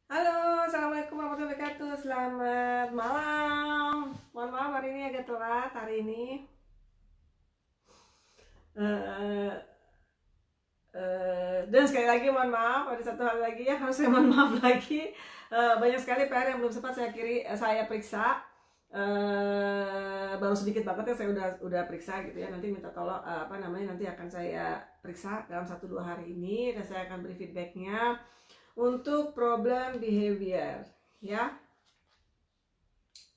Halo, assalamualaikum warahmatullahi wabarakatuh. Selamat malam. Mohon maaf hari ini agak telat hari ini. Eh, dan sekali lagi mohon maaf. Ada satu hal lagi yang harus saya mohon maaf lagi. Banyak sekali PR yang belum sempat saya periksa. Baru sedikit banget ya saya udah periksa gitu ya. Nanti minta tolong nanti akan saya periksa dalam 1-2 hari ini dan saya akan beri feedbacknya untuk problem behavior ya.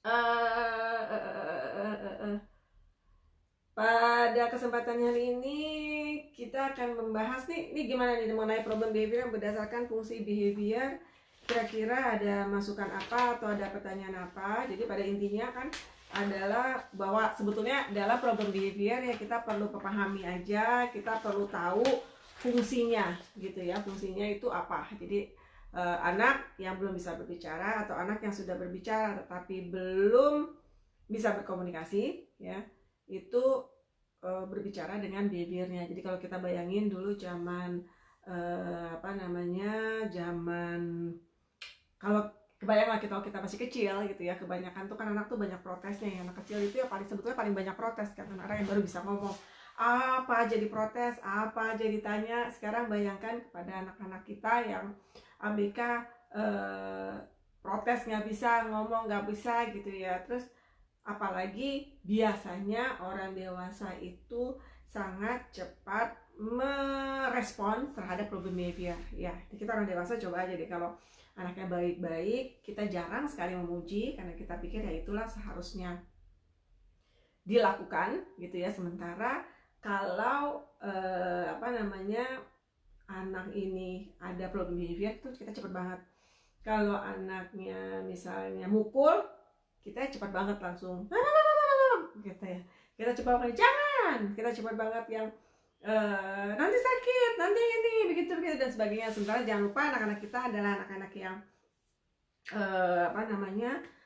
Eh, eh, eh, eh, eh, eh. Pada kesempatan hari ini kita akan membahas nih gimana nih mengenai problem behavior yang berdasarkan fungsi behavior. Kira-kira ada masukan apa atau ada pertanyaan apa? Jadi pada intinya kan adalah bahwa sebetulnya dalam problem behavior ya kita perlu pahami aja, kita perlu tahu fungsinya gitu ya. Fungsinya itu apa? Jadi anak yang belum bisa berbicara atau anak yang sudah berbicara tetapi belum bisa berkomunikasi ya, itu berbicara dengan behaviornya. Jadi kalau kita bayangin dulu zaman zaman kalau kebayang lah kita masih kecil gitu ya, kebanyakan tuh kan anak tuh banyak protesnya ya. Anak kecil itu ya sebetulnya paling banyak protes kan, anak yang baru bisa ngomong apa aja diprotes, apa aja ditanya. Sekarang bayangkan kepada anak-anak kita yang ABK, protes nggak bisa, ngomong nggak bisa gitu ya. Terus apalagi biasanya orang dewasa itu sangat cepat merespon terhadap problem behavior ya. Kita orang dewasa coba aja deh, kalau anaknya baik-baik kita jarang sekali memuji karena kita pikir ya itulah seharusnya dilakukan gitu ya. Sementara kalau anak ini ada problem behavior tuh kita cepet banget. Kalau anaknya misalnya mukul, kita cepat banget langsung gitu ya. Kita cepat banget jangan, kita cepat banget yang nanti sakit, nanti ini begitu begitu dan sebagainya. Sementara jangan lupa anak-anak kita adalah anak-anak yang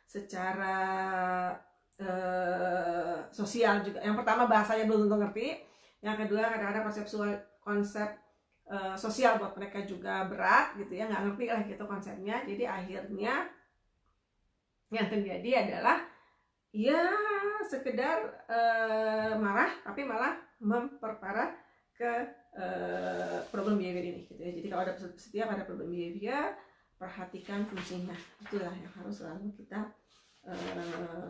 secara sosial juga. Yang pertama bahasanya belum tentu ngerti, yang kedua kadang-kadang konsep sosial buat mereka juga berat gitu ya, nggak ngerti lah gitu konsepnya. Jadi akhirnya yang terjadi adalah ya sekedar marah tapi malah memperparah ke problem behavior ini gitu ya. Jadi kalau setiap ada problem behavior, perhatikan fungsinya. Itulah yang harus selalu kita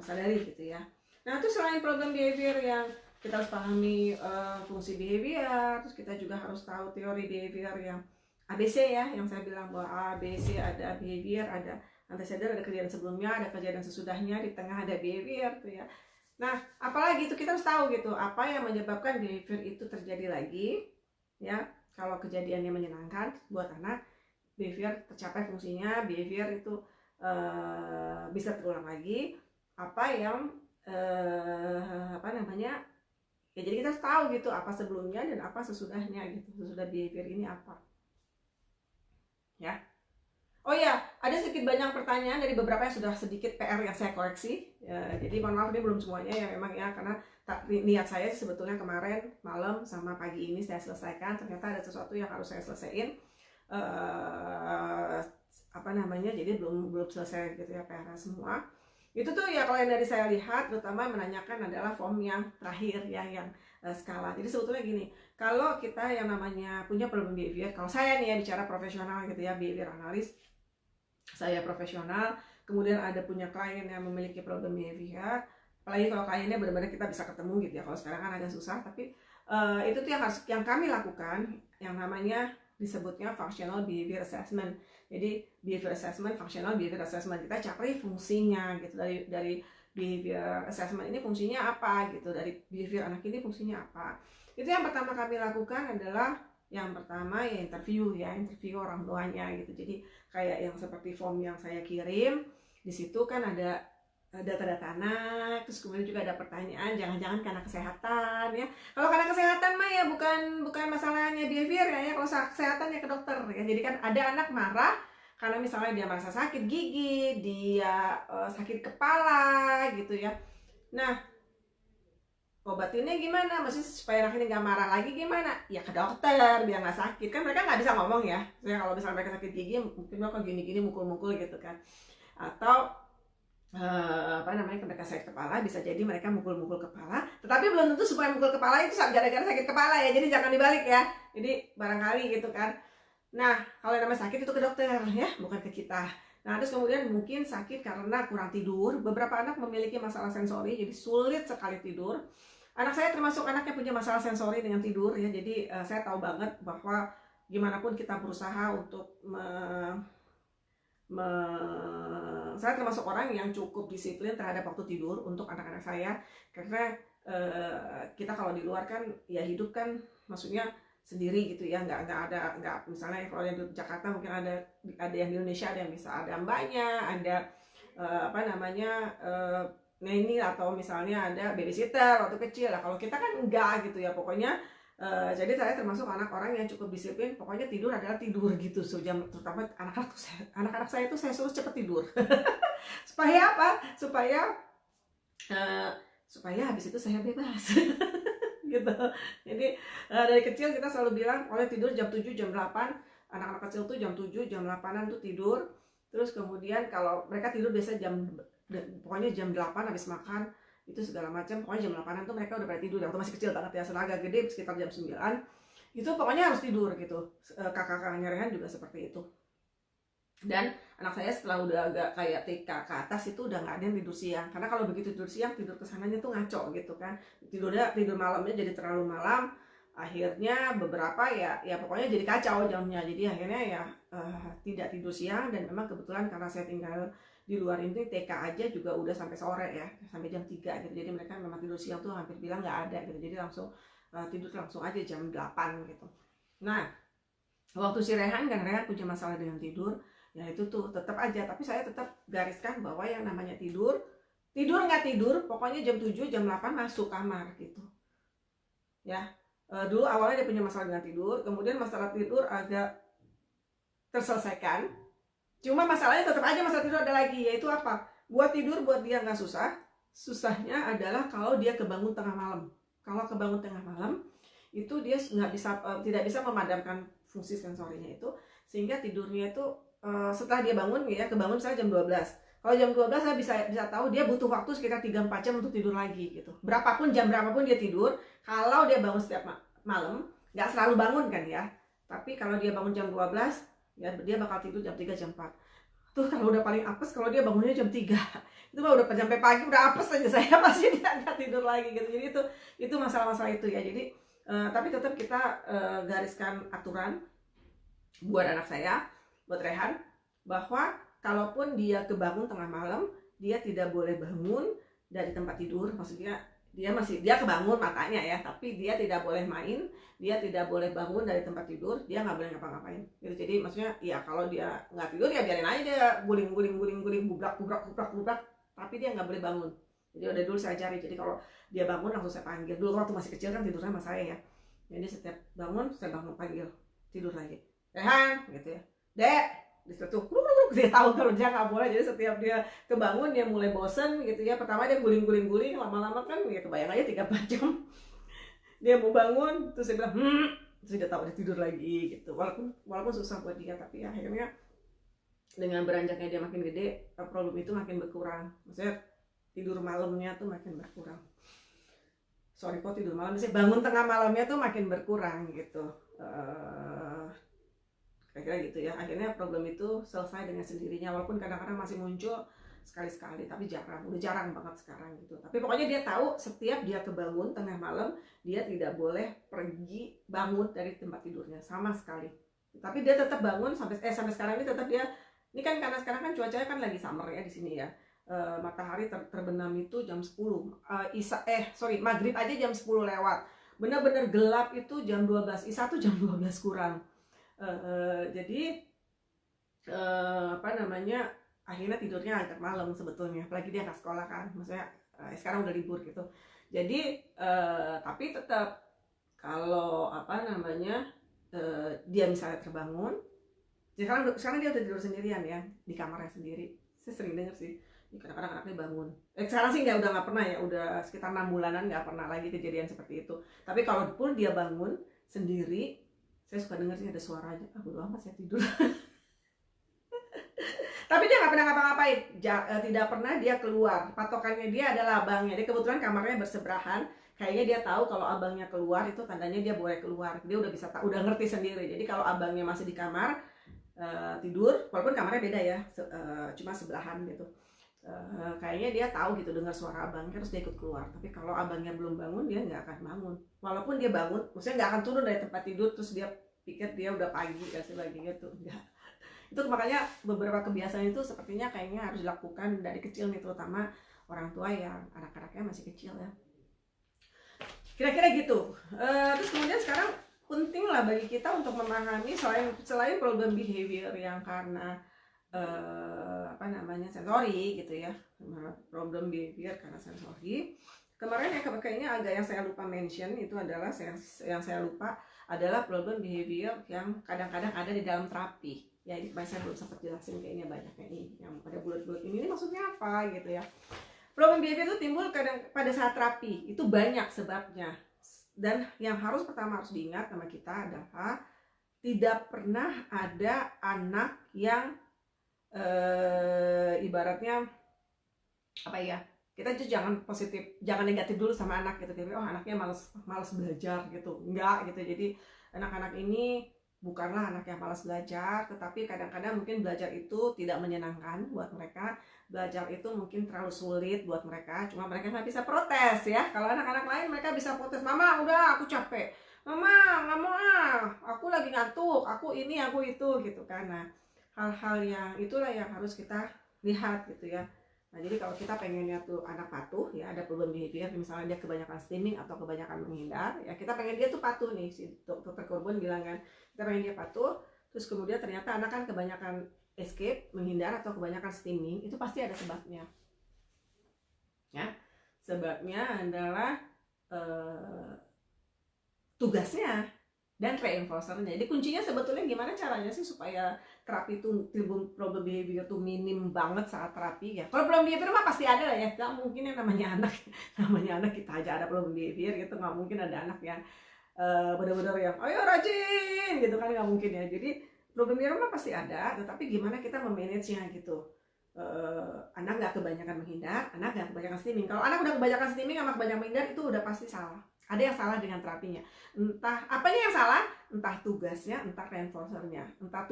sadari gitu ya. Nah, itu selain problem behavior yang kita harus pahami fungsi behavior, terus kita juga harus tahu teori behavior yang ABC ya, yang saya bilang bahwa ABC, ada behavior, ada antecedent, ada kejadian sebelumnya, ada kejadian sesudahnya, di tengah ada behavior tuh ya. Nah, apalagi itu kita harus tahu gitu, apa yang menyebabkan behavior itu terjadi lagi ya. Kalau kejadiannya menyenangkan buat anak, behavior tercapai fungsinya, behavior itu bisa terulang lagi. Apa yang ya, jadi kita harus tahu gitu apa sebelumnya dan apa sesudahnya gitu, sesudah behavior ini apa ya. Oh ya, ada sedikit banyak pertanyaan dari beberapa yang sudah sedikit PR yang saya koreksi ya. Jadi mohon maaf ini belum semuanya ya memang ya, karena niat saya sebetulnya kemarin malam sama pagi ini saya selesaikan. Ternyata ada sesuatu yang harus saya selesaiin, jadi belum selesai gitu ya PR semua. Itu tuh ya kalau yang dari saya lihat terutama menanyakan adalah form yang terakhir ya, yang skala. Jadi sebetulnya gini, kalau kita yang namanya punya problem behavior, kalau saya nih ya bicara profesional gitu ya, behavior analis, saya profesional, kemudian ada punya klien yang memiliki problem behavior, apalagi kalau kliennya benar-benar kita bisa ketemu gitu ya. Kalau sekarang kan agak susah, tapi itu tuh yang kami lakukan, yang namanya disebutnya functional behavior assessment. Jadi behavior assessment, functional behavior assessment, kita cari fungsinya gitu dari behavior assessment ini fungsinya apa gitu, dari behavior anak ini fungsinya apa. Itu yang pertama kami lakukan adalah yang pertama ya interview orang tuanya gitu. Jadi kayak yang seperti form yang saya kirim, di situ kan ada data-data anak, terus kemudian juga ada pertanyaan, jangan-jangan karena kesehatan ya. Kalau karena kesehatan mah ya bukan masalahnya behavior ya. Kalau kesehatan ya ke dokter ya. Jadi kan ada anak marah karena misalnya dia merasa sakit gigi, dia sakit kepala gitu ya. Nah, obatinnya gimana, maksudnya supaya anak ini nggak marah lagi gimana, ya ke dokter biar nggak sakit. Kan mereka nggak bisa ngomong ya, saya kalau misalnya mereka sakit gigi mungkin mereka gini-gini mukul-mukul gitu kan, atau apa namanya, mereka sakit kepala, bisa jadi mereka mukul-mukul kepala, tetapi belum tentu supaya mukul kepala itu gara-gara sakit kepala ya, jadi jangan dibalik ya, jadi barangkali gitu kan. Nah, kalau yang namanya sakit itu ke dokter ya, bukan ke kita. Nah, terus kemudian mungkin sakit karena kurang tidur. Beberapa anak memiliki masalah sensori, jadi sulit sekali tidur. Anak saya termasuk anak yang punya masalah sensori dengan tidur ya, jadi saya tahu banget bahwa gimana pun kita berusaha untuk saya termasuk orang yang cukup disiplin terhadap waktu tidur untuk anak-anak saya, karena kita kalau di luar kan ya hidup kan maksudnya sendiri gitu ya, nggak misalnya kalau yang di Jakarta mungkin ada yang di Indonesia ada yang bisa ada mbaknya, ada apa namanya nanny, atau misalnya ada babysitter waktu kecil lah. Kalau kita kan enggak gitu ya, pokoknya jadi saya termasuk orang yang cukup disiplin, pokoknya tidur adalah tidur gitu sejam, terutama anak-anak saya itu saya suruh cepet tidur. Supaya apa? Supaya habis itu saya bebas. Gitu. Jadi dari kecil kita selalu bilang oleh tidur jam 7 jam 8. Anak-anak kecil tuh jam 7 jam 8-an tuh tidur. Terus kemudian kalau mereka tidur biasa pokoknya jam 8 habis makan itu segala macam, pokoknya jam 8-an tuh mereka udah pada tidur. Waktu masih kecil banget ya, setelah agak gede sekitar jam 9 itu pokoknya harus tidur gitu. Kakak-kakaknya Rehan juga seperti itu. Dan anak saya setelah udah agak kayak TK ke atas itu udah nggak ada yang tidur siang, karena kalau begitu tidur siang tidur kesananya tuh ngaco gitu kan, tidur malamnya jadi terlalu malam, akhirnya beberapa ya pokoknya jadi kacau jamnya. Jadi akhirnya ya tidak tidur siang. Dan memang kebetulan karena saya tinggal di luar ini, TK aja juga udah sampai sore ya, sampai jam 3 gitu. Jadi mereka memang tidur siang tuh hampir bilang nggak ada gitu. Jadi langsung tidur langsung aja jam 8 gitu. Nah, waktu si Rehan punya masalah dengan tidur, ya itu tuh tetap aja, tapi saya tetap gariskan bahwa yang namanya tidur nggak tidur, pokoknya jam 7 jam 8 masuk kamar gitu ya. Dulu awalnya dia punya masalah dengan tidur, kemudian masalah tidur agak terselesaikan, cuma masalahnya tetap aja masalah tidur ada lagi, yaitu apa? Buat tidur buat dia nggak susah, susahnya adalah kalau dia kebangun tengah malam. Kalau kebangun tengah malam itu dia tidak bisa memadamkan fungsi sensorinya itu, sehingga tidurnya itu setelah dia bangun ya, kebangun saya jam 12. Kalau jam 12 saya bisa tahu dia butuh waktu sekitar 3-4 jam untuk tidur lagi gitu. Jam berapapun dia tidur, kalau dia bangun setiap malam, nggak selalu bangun kan ya, tapi kalau dia bangun jam 12 ya dia bakal tidur jam 3 jam 4. Tuh kalau udah paling apes kalau dia bangunnya jam 3. Itu mah udah sampai pagi udah apes aja saya, pasti dia nggak tidur lagi gitu. Jadi itu masalah-masalah itu ya. Jadi tapi tetap kita gariskan aturan buat anak saya, buat Rehan, bahwa kalaupun dia kebangun tengah malam, dia tidak boleh bangun dari tempat tidur. Maksudnya dia kebangun matanya ya, tapi dia tidak boleh main, dia tidak boleh bangun dari tempat tidur, dia nggak boleh ngapa-ngapain gitu. Jadi maksudnya ya kalau dia nggak tidur ya biarin aja dia guling gubrak, tapi dia nggak boleh bangun. Jadi udah dulu saya cari, jadi kalau dia bangun langsung saya panggil. Dulu waktu masih kecil kan tidurnya sama saya ya, jadi setiap bangun saya bangun panggil, tidur lagi, Rehan gitu ya, Dek, disitu dia tahu kalau dia nggak boleh. Jadi setiap dia kebangun dia mulai bosen gitu ya, pertama dia guling, lama-lama kan ya kebayang aja 3-4 jam dia mau bangun, terus dia bilang terus dia tahu dia tidur lagi gitu. Walaupun susah buat dia, tapi akhirnya dengan beranjaknya dia makin gede, problem itu makin berkurang. Maksudnya tidur malamnya tuh makin berkurang. Tidur malam, misalnya bangun tengah malamnya tuh makin berkurang gitu. Kira-kira gitu ya. Akhirnya problem itu selesai dengan sendirinya, walaupun kadang-kadang masih muncul sekali-sekali, tapi udah jarang banget sekarang gitu. Tapi pokoknya dia tahu setiap dia kebangun tengah malam, dia tidak boleh pergi bangun dari tempat tidurnya sama sekali. Tapi dia tetap bangun sampai sekarang ini tetap dia, ini kan karena sekarang kan cuacanya kan lagi summer ya di sini ya. Matahari terbenam itu jam 10. Maghrib aja jam 10 lewat. Benar-benar gelap itu jam 12. Isya tuh jam 12 kurang. Jadi akhirnya tidurnya agak malam sebetulnya, apalagi dia nggak sekolah kan, maksudnya sekarang udah libur gitu. Jadi tapi tetap kalau dia misalnya terbangun, sekarang dia udah tidur sendirian ya di kamarnya sendiri. Saya sering dengar sih kadang-kadang anaknya bangun. Sekarang sih udah nggak pernah ya, udah sekitar 6 bulanan nggak pernah lagi kejadian seperti itu. Tapi kalaupun dia bangun sendiri, saya suka dengar sih ada suaranya. Ah, bodo amat, saya tidur. Tapi dia nggak pernah ngapa-ngapain, tidak pernah dia keluar. Patokannya dia adalah abangnya. Dia kebetulan kamarnya bersebelahan. Kayaknya dia tahu kalau abangnya keluar itu tandanya dia boleh keluar. Dia udah bisa udah ngerti sendiri. Jadi kalau abangnya masih di kamar tidur, walaupun kamarnya beda ya, cuma sebelahan gitu. Kayaknya dia tahu gitu dengar suara abangnya, terus dia ikut keluar. Tapi kalau abangnya belum bangun, dia nggak akan bangun. Walaupun dia bangun, maksudnya nggak akan turun dari tempat tidur terus dia pikir dia udah pagi ya sebagainya tuh enggak. Itu makanya beberapa kebiasaan itu sepertinya kayaknya harus dilakukan dari kecil nih, terutama orang tua yang anak-anaknya masih kecil ya, kira-kira gitu. Terus kemudian sekarang penting lah bagi kita untuk memahami selain problem behavior yang karena sensori gitu ya, problem behavior karena sensori. Kemarin yang kayaknya agak yang saya lupa mention itu adalah yang saya lupa adalah problem behavior yang kadang-kadang ada di dalam terapi. Ya ini saya belum sempat jelasin, kayaknya banyaknya ini yang pada bulat-bulat ini maksudnya apa gitu ya. Problem behavior itu timbul pada saat terapi, itu banyak sebabnya. Dan yang pertama harus diingat sama kita adalah tidak pernah ada anak yang ibaratnya apa ya, kita tuh jangan negatif dulu sama anak gitu. Jadi anaknya malas belajar gitu, enggak gitu. Jadi anak-anak ini bukanlah anak yang malas belajar, tetapi kadang-kadang mungkin belajar itu tidak menyenangkan buat mereka. Belajar itu mungkin terlalu sulit buat mereka, cuma mereka nggak bisa protes ya. Kalau anak-anak lain mereka bisa protes, mama udah aku capek, mama nggak mau aku lagi ngantuk, aku ini aku itu gitu kan. Nah hal-hal yang itulah yang harus kita lihat gitu ya. Nah jadi kalau kita pengennya tuh anak patuh ya, ada problem behavior misalnya dia kebanyakan stimming atau kebanyakan menghindar ya, kita pengen dia tuh patuh nih, si dokter Corbun bilang kan, kita pengen dia patuh. Terus kemudian ternyata anak kan kebanyakan escape, menghindar atau kebanyakan stimming, itu pasti ada sebabnya ya. Sebabnya adalah tugasnya dan reinforcernya. Jadi kuncinya sebetulnya gimana caranya sih supaya terapi itu problem behavior itu minim banget saat terapi ya. Kalau problem behavior mah pasti ada lah ya, nggak mungkin yang namanya anak kita aja ada problem behavior gitu, nggak mungkin ada anak yang benar-benar yang ayo rajin gitu kan, nggak mungkin ya. Jadi problem behavior mah pasti ada, tetapi gimana kita memanagenya gitu. Anak nggak kebanyakan menghindar, anak nggak kebanyakan stimming. Kalau anak udah kebanyakan stimming sama kebanyakan menghindar, itu udah pasti salah. Ada yang salah dengan terapinya. Entah apanya yang salah, entah tugasnya, entah reinforcernya, entah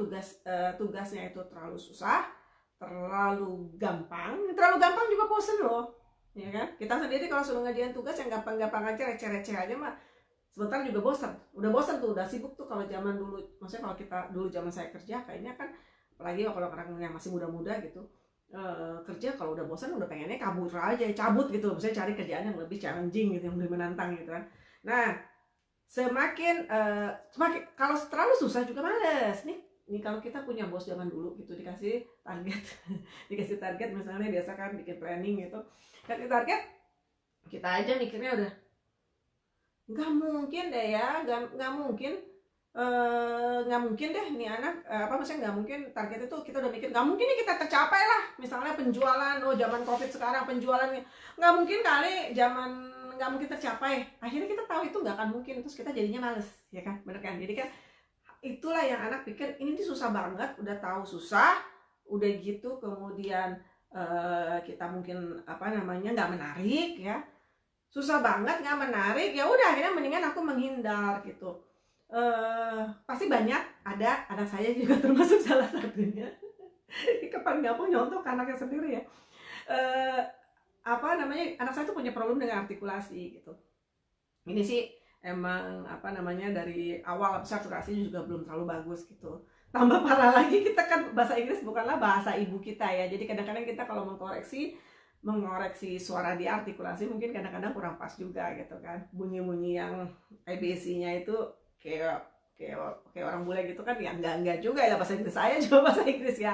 tugasnya itu terlalu susah, terlalu gampang juga bosen loh, ya kan? Kita sendiri kalau suruh ngajarin tugas yang gampang-gampang aja, receh-receh aja mah, sebentar juga bosan. Udah bosan tuh, udah sibuk tuh. Kalau zaman dulu, maksudnya kalau kita dulu zaman saya kerja, kayaknya kan, apalagi kalau orang yang masih muda-muda gitu, kerja kalau udah bosan udah pengennya cabut gitu, misalnya cari kerjaan yang lebih challenging gitu, yang lebih menantang gitu kan. Nah semakin kalau terlalu susah juga males nih kalau kita punya bos zaman dulu gitu, dikasih target misalnya, biasa kan bikin planning gitu, kasih target, kita aja mikirnya udah nggak mungkin deh ya, nggak mungkin deh nih anak maksudnya nggak mungkin, target itu kita udah mikir nggak mungkin nih kita tercapai lah. Misalnya penjualan, zaman covid sekarang penjualannya nggak mungkin kali, nggak mungkin tercapai. Akhirnya kita tahu itu nggak akan mungkin, terus kita jadinya males ya kan, bener kan? Jadi kan itulah yang anak pikir ini tuh susah banget, udah tahu susah, udah gitu kemudian kita mungkin nggak menarik ya, susah banget nggak menarik, ya udah akhirnya mendingan aku menghindar gitu. Pasti banyak, ada anak saya juga termasuk salah satunya. Kapan nggak mau nyontok anaknya sendiri ya. Anak saya tuh punya problem dengan artikulasi gitu. Ini sih emang dari awal artikulasinya juga belum terlalu bagus gitu. Tambah parah lagi, kita kan bahasa Inggris bukanlah bahasa ibu kita ya. Jadi kadang-kadang kita kalau mengoreksi suara di artikulasi mungkin kadang-kadang kurang pas juga gitu kan. Bunyi-bunyi yang ABC-nya itu kayak orang bule gitu kan, ya enggak juga ya, bahasa Inggris saya juga bahasa Inggris ya,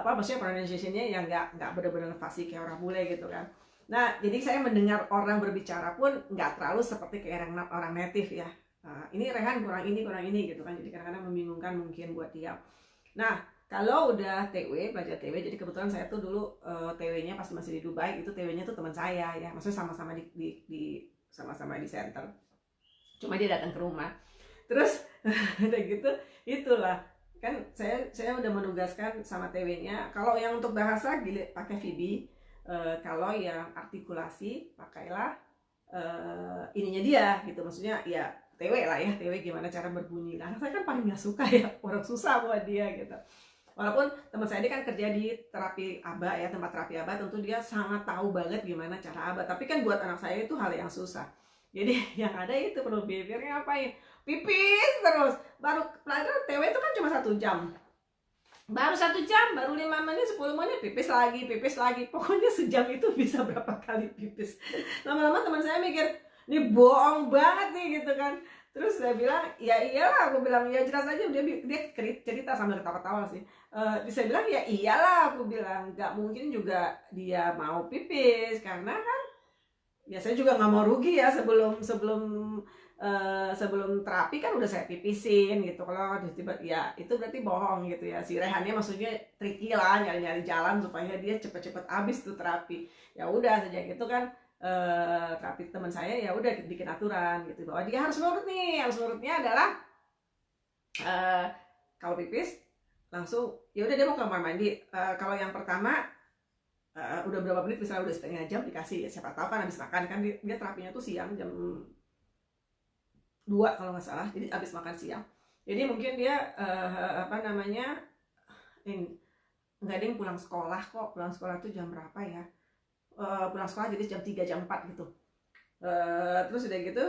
maksudnya pronunciation-nya yang enggak benar-benar fasih kayak orang bule gitu kan. Nah jadi saya mendengar orang berbicara pun enggak terlalu seperti kayak orang native ya. Ini Rehan kurang ini gitu kan, jadi kadang-kadang membingungkan mungkin buat dia. Nah Kalau udah TW, belajar TW, jadi kebetulan saya tuh dulu TW-nya pas masih di Dubai, itu TW-nya tuh teman saya ya, maksudnya sama-sama sama-sama di center. Cuma dia datang ke rumah. Terus udah gitu, itulah kan saya udah menugaskan sama TW-nya. Kalau yang untuk bahasa pakai VB, kalau yang artikulasi pakailah ininya dia gitu, maksudnya ya TW lah ya, TW gimana cara berbunyi. Nah, saya kan paling nggak suka ya, orang susah buat dia gitu. Walaupun teman saya ini kan kerja di terapi ABA ya, tempat terapi ABA, tentu dia sangat tahu banget gimana cara ABA. Tapi kan buat anak saya itu hal yang susah. Jadi yang ada itu perlu behaviornya ngapain? Pipis terus. Baru pelajaran TW itu kan cuma 1 jam. Baru 1 jam, baru 5 menit, 10 menit, pipis lagi. Pokoknya sejam itu bisa berapa kali pipis. Lama-lama teman saya mikir, ini bohong banget nih gitu kan. Terus saya bilang, ya iyalah, aku bilang ya jelas aja, dia cerita sambil ketawa-ketawa sih. Saya bilang ya iyalah, aku bilang nggak mungkin juga dia mau pipis karena kan ya saya juga nggak mau rugi ya, sebelum terapi kan udah saya pipisin gitu. Kalau tiba ya itu berarti bohong gitu ya. Si Rehannya maksudnya tricky lah, nyari-nyari jalan supaya dia cepet-cepet habis tuh terapi. Ya udah sejak itu kan terapi teman saya ya udah bikin aturan gitu bahwa dia harus nurut nih. Harus nurutnya adalah kalau pipis langsung ya udah dia mau kamar mandi. Kalau yang pertama udah berapa menit, misalnya udah setengah jam dikasih, ya siapa tahu kan habis makan kan, dia terapinya tuh siang jam 2 kalau nggak salah, jadi habis makan siang. Jadi mungkin dia apa namanya, nggak ada yang pulang sekolah kok. Pulang sekolah tuh jam berapa ya, pulang sekolah jadi jam 3 jam 4 gitu. Terus udah gitu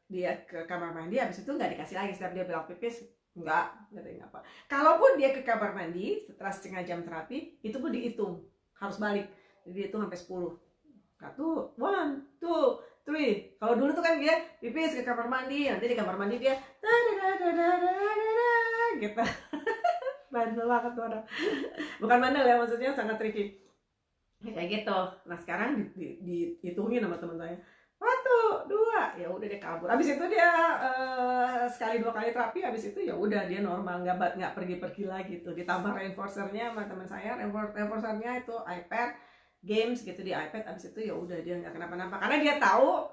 dia ke kamar mandi, habis itu nggak dikasih lagi. Setiap dia bilang pipis nggak apa. Kalaupun dia ke kamar mandi setelah setengah jam terapi, itu pun dihitung, harus balik, jadi dihitung sampai 10. 1, 2, 3. Kalau dulu tuh kan dia pipis ke kamar mandi, nanti di kamar mandi dia gitu. Bandel banget tuh orang. Bukan bandel ya, maksudnya sangat tricky kayak gitu. Nah sekarang dihitungin sama teman saya, 1, 2, ya udah dia kabur. Abis itu dia sekali 2 kali terapi, abis itu ya udah dia normal, nggak pergi lagi tuh. Ditambah reinforcernya sama teman saya, reinforcernya itu iPad, games gitu di iPad. Abis itu ya udah dia nggak kenapa-napa karena dia tahu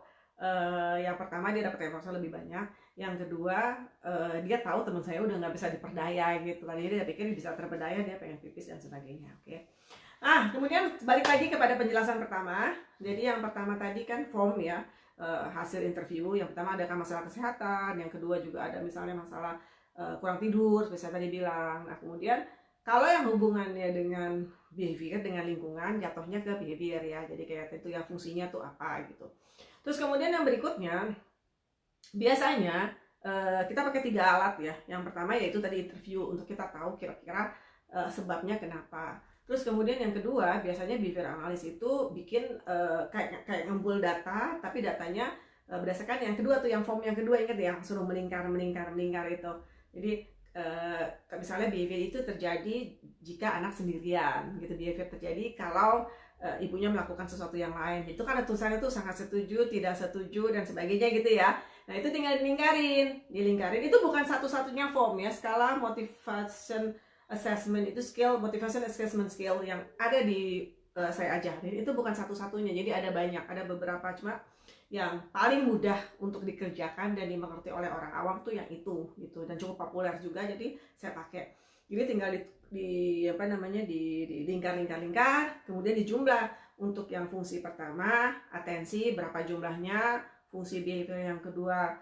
yang pertama dia dapat reinforcer lebih banyak, yang kedua dia tahu teman saya udah nggak bisa diperdaya gitu. Tadi dia pikir bisa terperdaya, dia pengen pipis dan sebagainya. Oke. Kemudian balik lagi kepada penjelasan pertama. Jadi yang pertama tadi kan form ya, hasil interview. Yang pertama ada masalah kesehatan, yang kedua juga ada misalnya masalah kurang tidur, seperti saya tadi bilang. Nah kemudian kalau yang hubungannya dengan behavior, dengan lingkungan, jatuhnya ke behavior ya. Jadi kayak itu yang fungsinya tuh apa gitu. Terus kemudian yang berikutnya, biasanya kita pakai 3 alat ya. Yang pertama yaitu tadi interview, untuk kita tahu kira-kira sebabnya kenapa. Terus kemudian yang kedua, biasanya behavior analysis itu bikin kayak ngumpul data, tapi datanya berdasarkan yang kedua tuh, yang form yang kedua, ingat ya, suruh melingkar itu. Jadi misalnya behavior itu terjadi jika anak sendirian gitu. Behavior terjadi kalau ibunya melakukan sesuatu yang lain. Itu kan tulisannya tuh sangat setuju, tidak setuju, dan sebagainya gitu ya. Nah itu tinggal dilingkarin. Itu bukan satu-satunya form ya. Skala motivation assessment itu skill, motivation assessment skill yang ada di saya ajarin itu bukan satu-satunya. Jadi ada banyak, ada beberapa, cuma yang paling mudah untuk dikerjakan dan dimengerti oleh orang awam tuh yang itu gitu, dan cukup populer juga, jadi saya pakai. Jadi tinggal di apa namanya, di lingkar, kemudian dijumlah. Untuk yang fungsi pertama atensi berapa jumlahnya, fungsi behavior yang kedua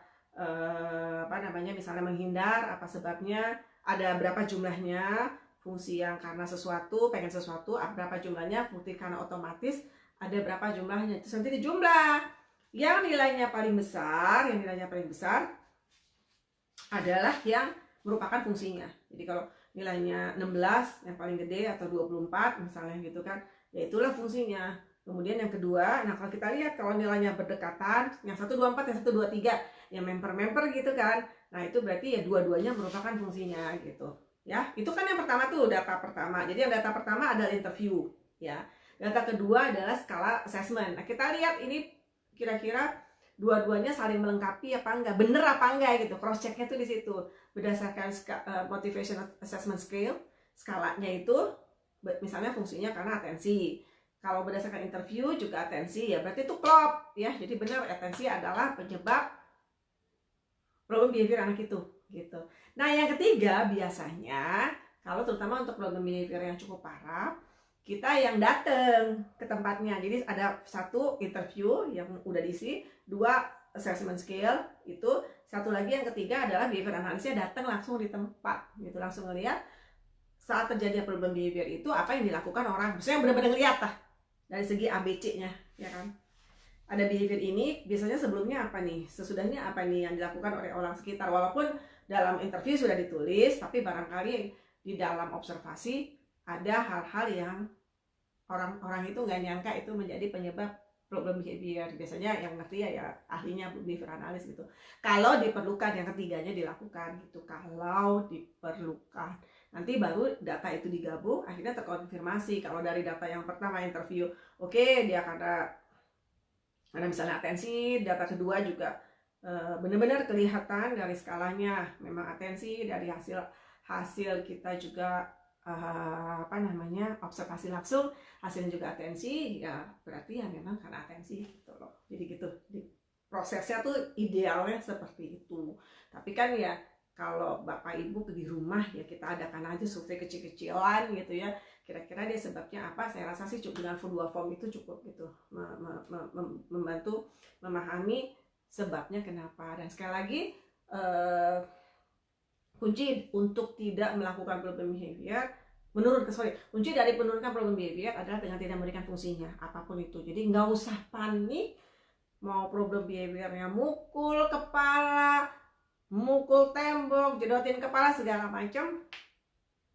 apa namanya, misalnya menghindar, apa sebabnya, ada berapa jumlahnya. Fungsi yang karena sesuatu, pengen sesuatu, berapa jumlahnya. Fungsi karena otomatis, ada berapa jumlahnya. Terus nanti dijumlah. Yang nilainya paling besar adalah yang merupakan fungsinya. Jadi kalau nilainya 16 yang paling gede, atau 24 misalnya gitu kan, ya itulah fungsinya. Kemudian yang kedua, nah kalau kita lihat kalau nilainya berdekatan, yang 124, yang 123, yang member gitu kan, nah itu berarti ya dua-duanya merupakan fungsinya gitu ya. Itu kan yang pertama tuh, data pertama. Jadi yang data pertama adalah interview ya. Data kedua adalah skala assessment. Nah kita lihat ini kira-kira dua-duanya saling melengkapi apa enggak, bener apa enggak gitu, cross checknya tuh di situ. berdasarkan motivation assessment scale, skalanya itu misalnya fungsinya karena atensi. Kalau berdasarkan interview juga atensi, ya berarti itu klop ya. Jadi benar, atensi adalah penyebab problem behavior anak itu gitu. Nah, yang ketiga biasanya kalau terutama untuk problem behavior yang cukup parah, kita yang datang ke tempatnya. Jadi ada satu interview yang udah diisi, dua assessment scale itu, satu lagi yang ketiga adalah behavior analisnya datang langsung di tempat gitu, langsung ngeliat saat terjadi problem behavior itu apa yang dilakukan orang, maksudnya yang benar-benar lihat lah dari segi ABC-nya, ya kan. Ada behavior ini, biasanya sebelumnya apa nih, sesudahnya apa nih yang dilakukan oleh orang sekitar. Walaupun dalam interview sudah ditulis, tapi barangkali di dalam observasi ada hal-hal yang orang-orang itu nggak nyangka itu menjadi penyebab problem behavior. Biasanya yang ngerti ya ahlinya behavior analis gitu. Kalau diperlukan, yang ketiganya dilakukan gitu. Kalau diperlukan, nanti baru data itu digabung, akhirnya terkonfirmasi. Kalau dari data yang pertama interview, oke, dia karena misalnya atensi, data kedua juga benar-benar kelihatan dari skalanya memang atensi, dari hasil kita juga observasi langsung hasilnya juga atensi, ya berarti ya memang karena atensi gitu loh. Jadi gitu, prosesnya tuh idealnya seperti itu. Tapi kan ya kalau bapak ibu di rumah ya kita adakan aja survei kecil-kecilan gitu ya, kira-kira dia sebabnya apa. Saya rasa sih cukup dengan full 2 form itu cukup gitu, membantu memahami sebabnya kenapa. Dan sekali lagi kunci untuk tidak melakukan problem behavior, kunci dari penurunkan problem behavior adalah dengan tidak memberikan fungsinya apapun itu. Jadi nggak usah panik, mau problem behaviornya mukul kepala, mukul tembok, jedotin kepala, segala macam,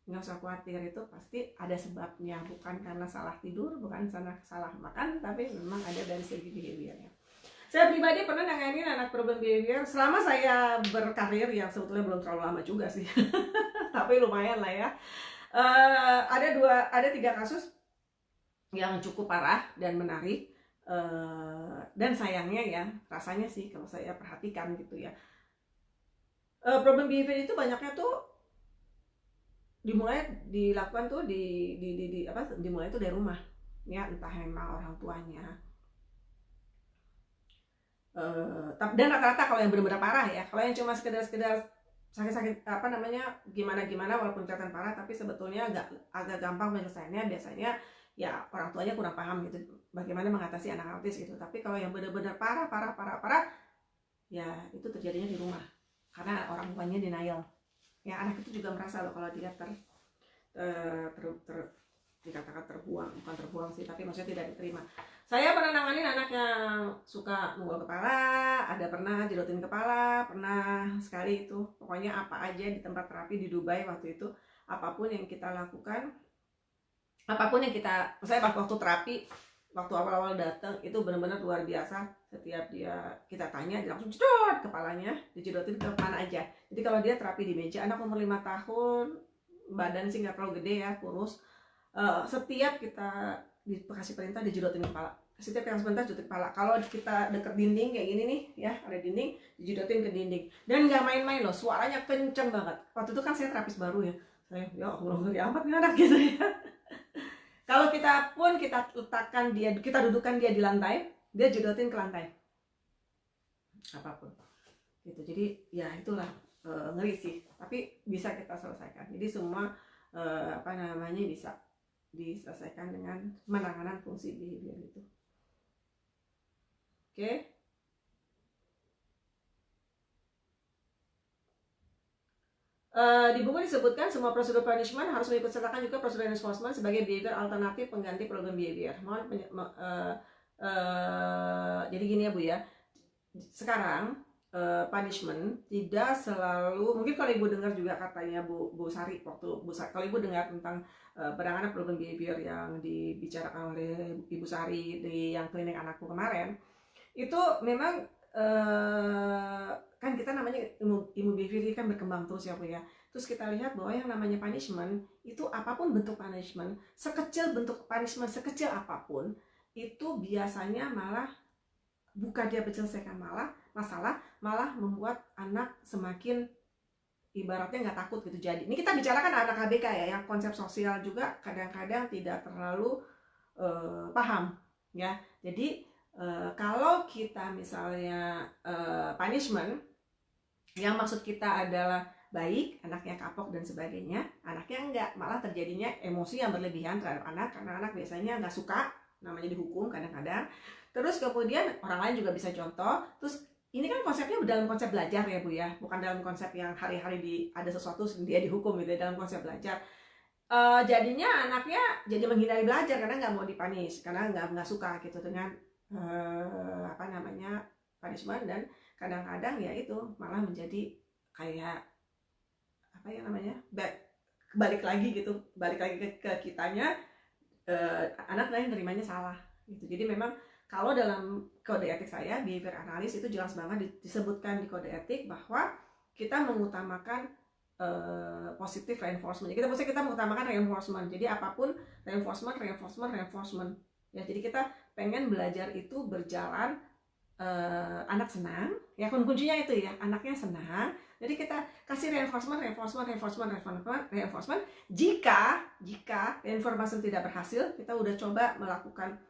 nggak usah khawatir, itu pasti ada sebabnya. Bukan karena salah tidur, bukan karena salah makan, tapi memang ada dari segi behaviornya. Saya pribadi pernah nanganin anak problem behavior selama saya berkarir, yang sebetulnya belum terlalu lama juga sih tapi lumayan lah ya. Ada 3 kasus yang cukup parah dan menarik, dan sayangnya ya, rasanya sih kalau saya perhatikan gitu ya, problem behavior itu banyaknya tuh dilakukan tuh dimulai tuh dari rumah ya, entah memang orang tuanya. Dan rata-rata kalau yang benar-benar parah ya, kalau yang cuma sekedar sakit-sakit gimana walaupun kelihatan parah tapi sebetulnya agak gampang penyelesaiannya, biasanya ya orang tuanya kurang paham gitu bagaimana mengatasi anak autis gitu. Tapi kalau yang benar-benar parah ya itu terjadinya di rumah karena orang tuanya denial ya. Anak itu juga merasa loh kalau dia dikatakan terbuang, bukan terbuang sih, tapi maksudnya tidak diterima. Saya pernah nanganin anak yang suka mukul kepala, ada pernah jedotin kepala, pernah sekali itu. Pokoknya apa aja di tempat terapi di Dubai waktu itu, apapun yang kita lakukan, saya waktu terapi, waktu awal-awal datang itu benar-benar luar biasa. Setiap kita tanya, dia langsung jedot kepalanya, dijedotin ke mana aja. Jadi kalau dia terapi di meja, anak umur 5 tahun, badan sih nggak terlalu gede ya, kurus. Setiap kita dikasih perintah dijedotin kepala, setiap yang sebentar jedotin kepala. Kalau kita deket dinding kayak gini nih ya, ada dinding, dijedotin ke dinding. Dan nggak main-main loh, suaranya kenceng banget. Waktu itu kan saya terapis baru ya, saya ya Allah ngeri amat nih anak gitu ya. Kalau kita letakkan dia, kita dudukkan dia di lantai, dia jedotin ke lantai apapun gitu. Jadi ya itulah, ngeri sih, tapi bisa kita selesaikan. Jadi semua bisa diselesaikan dengan penanganan fungsi behavior itu. Oke. Di buku disebutkan semua prosedur punishment harus mengikut sertakan juga prosedur enforcement sebagai behavior alternatif pengganti problem behavior. Jadi gini ya Bu ya, sekarang punishment tidak selalu, mungkin kalau Ibu dengar juga katanya Bu Sari, kalau Ibu dengar tentang penanganan problem behavior yang dibicarakan oleh Ibu Sari di yang klinik anakku kemarin, itu memang kan kita namanya ilmu behavior kan berkembang terus ya Bu ya. Terus kita lihat bahwa yang namanya punishment itu, apapun bentuk punishment, sekecil bentuk punishment, sekecil apapun, itu biasanya malah bukan dia menyelesaikan masalah, malah membuat anak semakin ibaratnya nggak takut gitu. Jadi ini kita bicarakan anak ABK ya, yang konsep sosial juga kadang-kadang tidak terlalu paham ya. Jadi kalau kita misalnya punishment yang maksud kita adalah baik, anaknya kapok dan sebagainya, anaknya enggak, malah terjadinya emosi yang berlebihan terhadap anak, karena anak biasanya nggak suka namanya dihukum kadang-kadang. Terus kemudian orang lain juga bisa contoh. Terus ini kan konsepnya dalam konsep belajar ya Bu ya, bukan dalam konsep yang hari-hari ada sesuatu dia dihukum gitu ya, dalam konsep belajar. Jadinya anaknya jadi menghindari belajar karena nggak mau dipanis, karena nggak suka gitu dengan apa namanya punishment, dan kadang-kadang ya itu malah menjadi kayak apa ya namanya balik lagi gitu, balik lagi ke kitanya, anak lain nerimanya salah gitu. Jadi memang kalau dalam kode etik saya, behavior analysis itu jelas banget disebutkan di kode etik bahwa kita mengutamakan positive reinforcement. Kita maksudnya kita mengutamakan reinforcement. Jadi apapun reinforcement ya. Jadi kita pengen belajar itu berjalan, anak senang ya, kuncinya itu ya, anaknya senang. Jadi kita kasih reinforcement. Jika reinforcement tidak berhasil, kita udah coba melakukan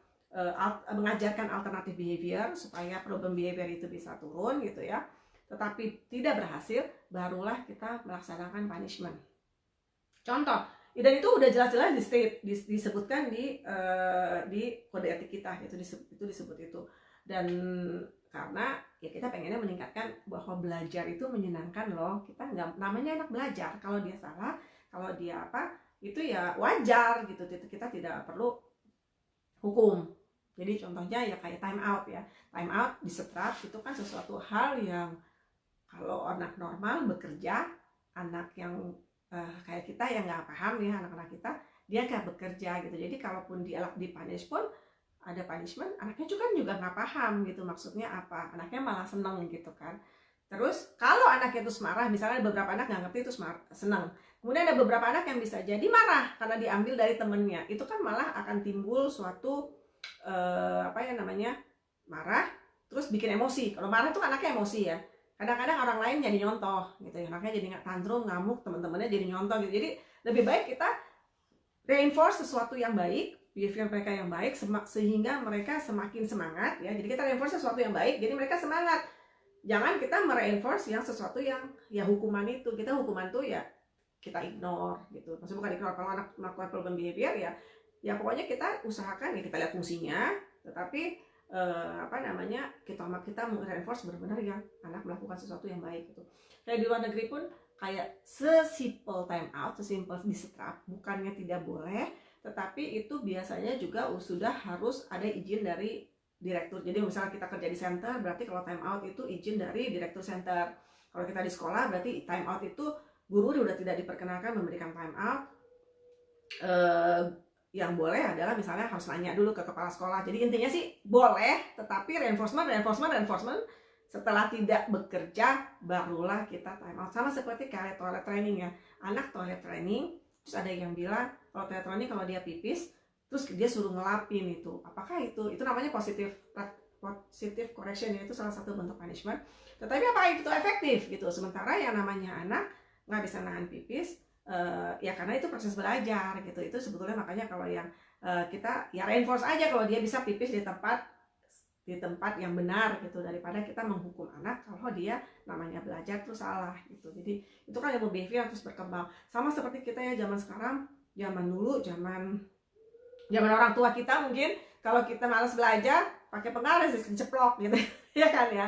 mengajarkan alternatif behavior supaya problem behavior itu bisa turun gitu ya, tetapi tidak berhasil, barulah kita melaksanakan punishment. Contoh, dan itu udah jelas-jelas disebutkan di kode etik kita, itu disebut itu. Dan karena ya kita pengennya meningkatkan bahwa belajar itu menyenangkan loh. Kita nggak, namanya anak belajar, kalau dia salah, kalau dia apa, itu ya wajar gitu. Kita tidak perlu hukum. Jadi contohnya ya kayak time out ya. Time out di setrap itu kan sesuatu hal yang kalau anak normal bekerja, anak yang kayak kita yang nggak paham ya, anak-anak kita, dia nggak bekerja gitu. Jadi kalaupun dia dipunish pun ada punishment, anaknya juga nggak paham gitu maksudnya apa, anaknya malah seneng gitu kan. Terus kalau anaknya itu marah, misalnya ada beberapa anak nggak ngerti itu seneng, kemudian ada beberapa anak yang bisa jadi marah karena diambil dari temennya, itu kan malah akan timbul suatu apa ya namanya, marah terus bikin emosi. Kalau marah tuh anaknya emosi ya, kadang-kadang orang lain jadi nyontoh gitu ya, anaknya jadi tantrum, ngamuk, teman-temannya jadi nyontoh gitu. Jadi lebih baik kita reinforce sesuatu yang baik, behavior mereka yang baik, sehingga mereka semakin semangat ya. Jadi kita reinforce sesuatu yang baik, jadi mereka semangat. Jangan kita mereinforce yang sesuatu yang ya hukuman itu. Kita hukuman tuh ya kita ignore gitu. Maksudnya bukan ignore, kalau anak melakukan problem behavior ya pokoknya kita usahakan ya kita lihat fungsinya, tetapi apa namanya, kita reinforce benar-benar yang anak melakukan sesuatu yang baik gitu. Kayak di luar negeri pun kayak sesimpel time out, sesimpel disetrap, bukannya tidak boleh, tetapi itu biasanya juga sudah harus ada izin dari direktur. Jadi misalnya kita kerja di center, berarti kalau time out itu izin dari direktur center. Kalau kita di sekolah, berarti time out itu guru udah tidak diperkenankan memberikan time out. Yang boleh adalah misalnya harus nanya dulu ke kepala sekolah. Jadi intinya sih boleh, tetapi reinforcement setelah tidak bekerja barulah kita time out. Sama seperti kayak toilet training ya, anak toilet training, terus ada yang bilang kalau toilet training kalau dia pipis terus dia suruh ngelapin, itu apakah itu namanya positive correction ya, itu salah satu bentuk punishment. Tetapi apakah itu efektif gitu? Sementara yang namanya anak nggak bisa nahan pipis, ya karena itu proses belajar gitu. Itu sebetulnya makanya kalau yang kita ya reinforce aja kalau dia bisa pipis di tempat yang benar gitu, daripada kita menghukum anak kalau dia namanya belajar terus salah gitu. Jadi itu kan ilmu behavior terus berkembang. Sama seperti kita ya, zaman sekarang, zaman dulu, zaman orang tua kita mungkin kalau kita malas belajar pakai pengaris diceplok gitu ya kan ya.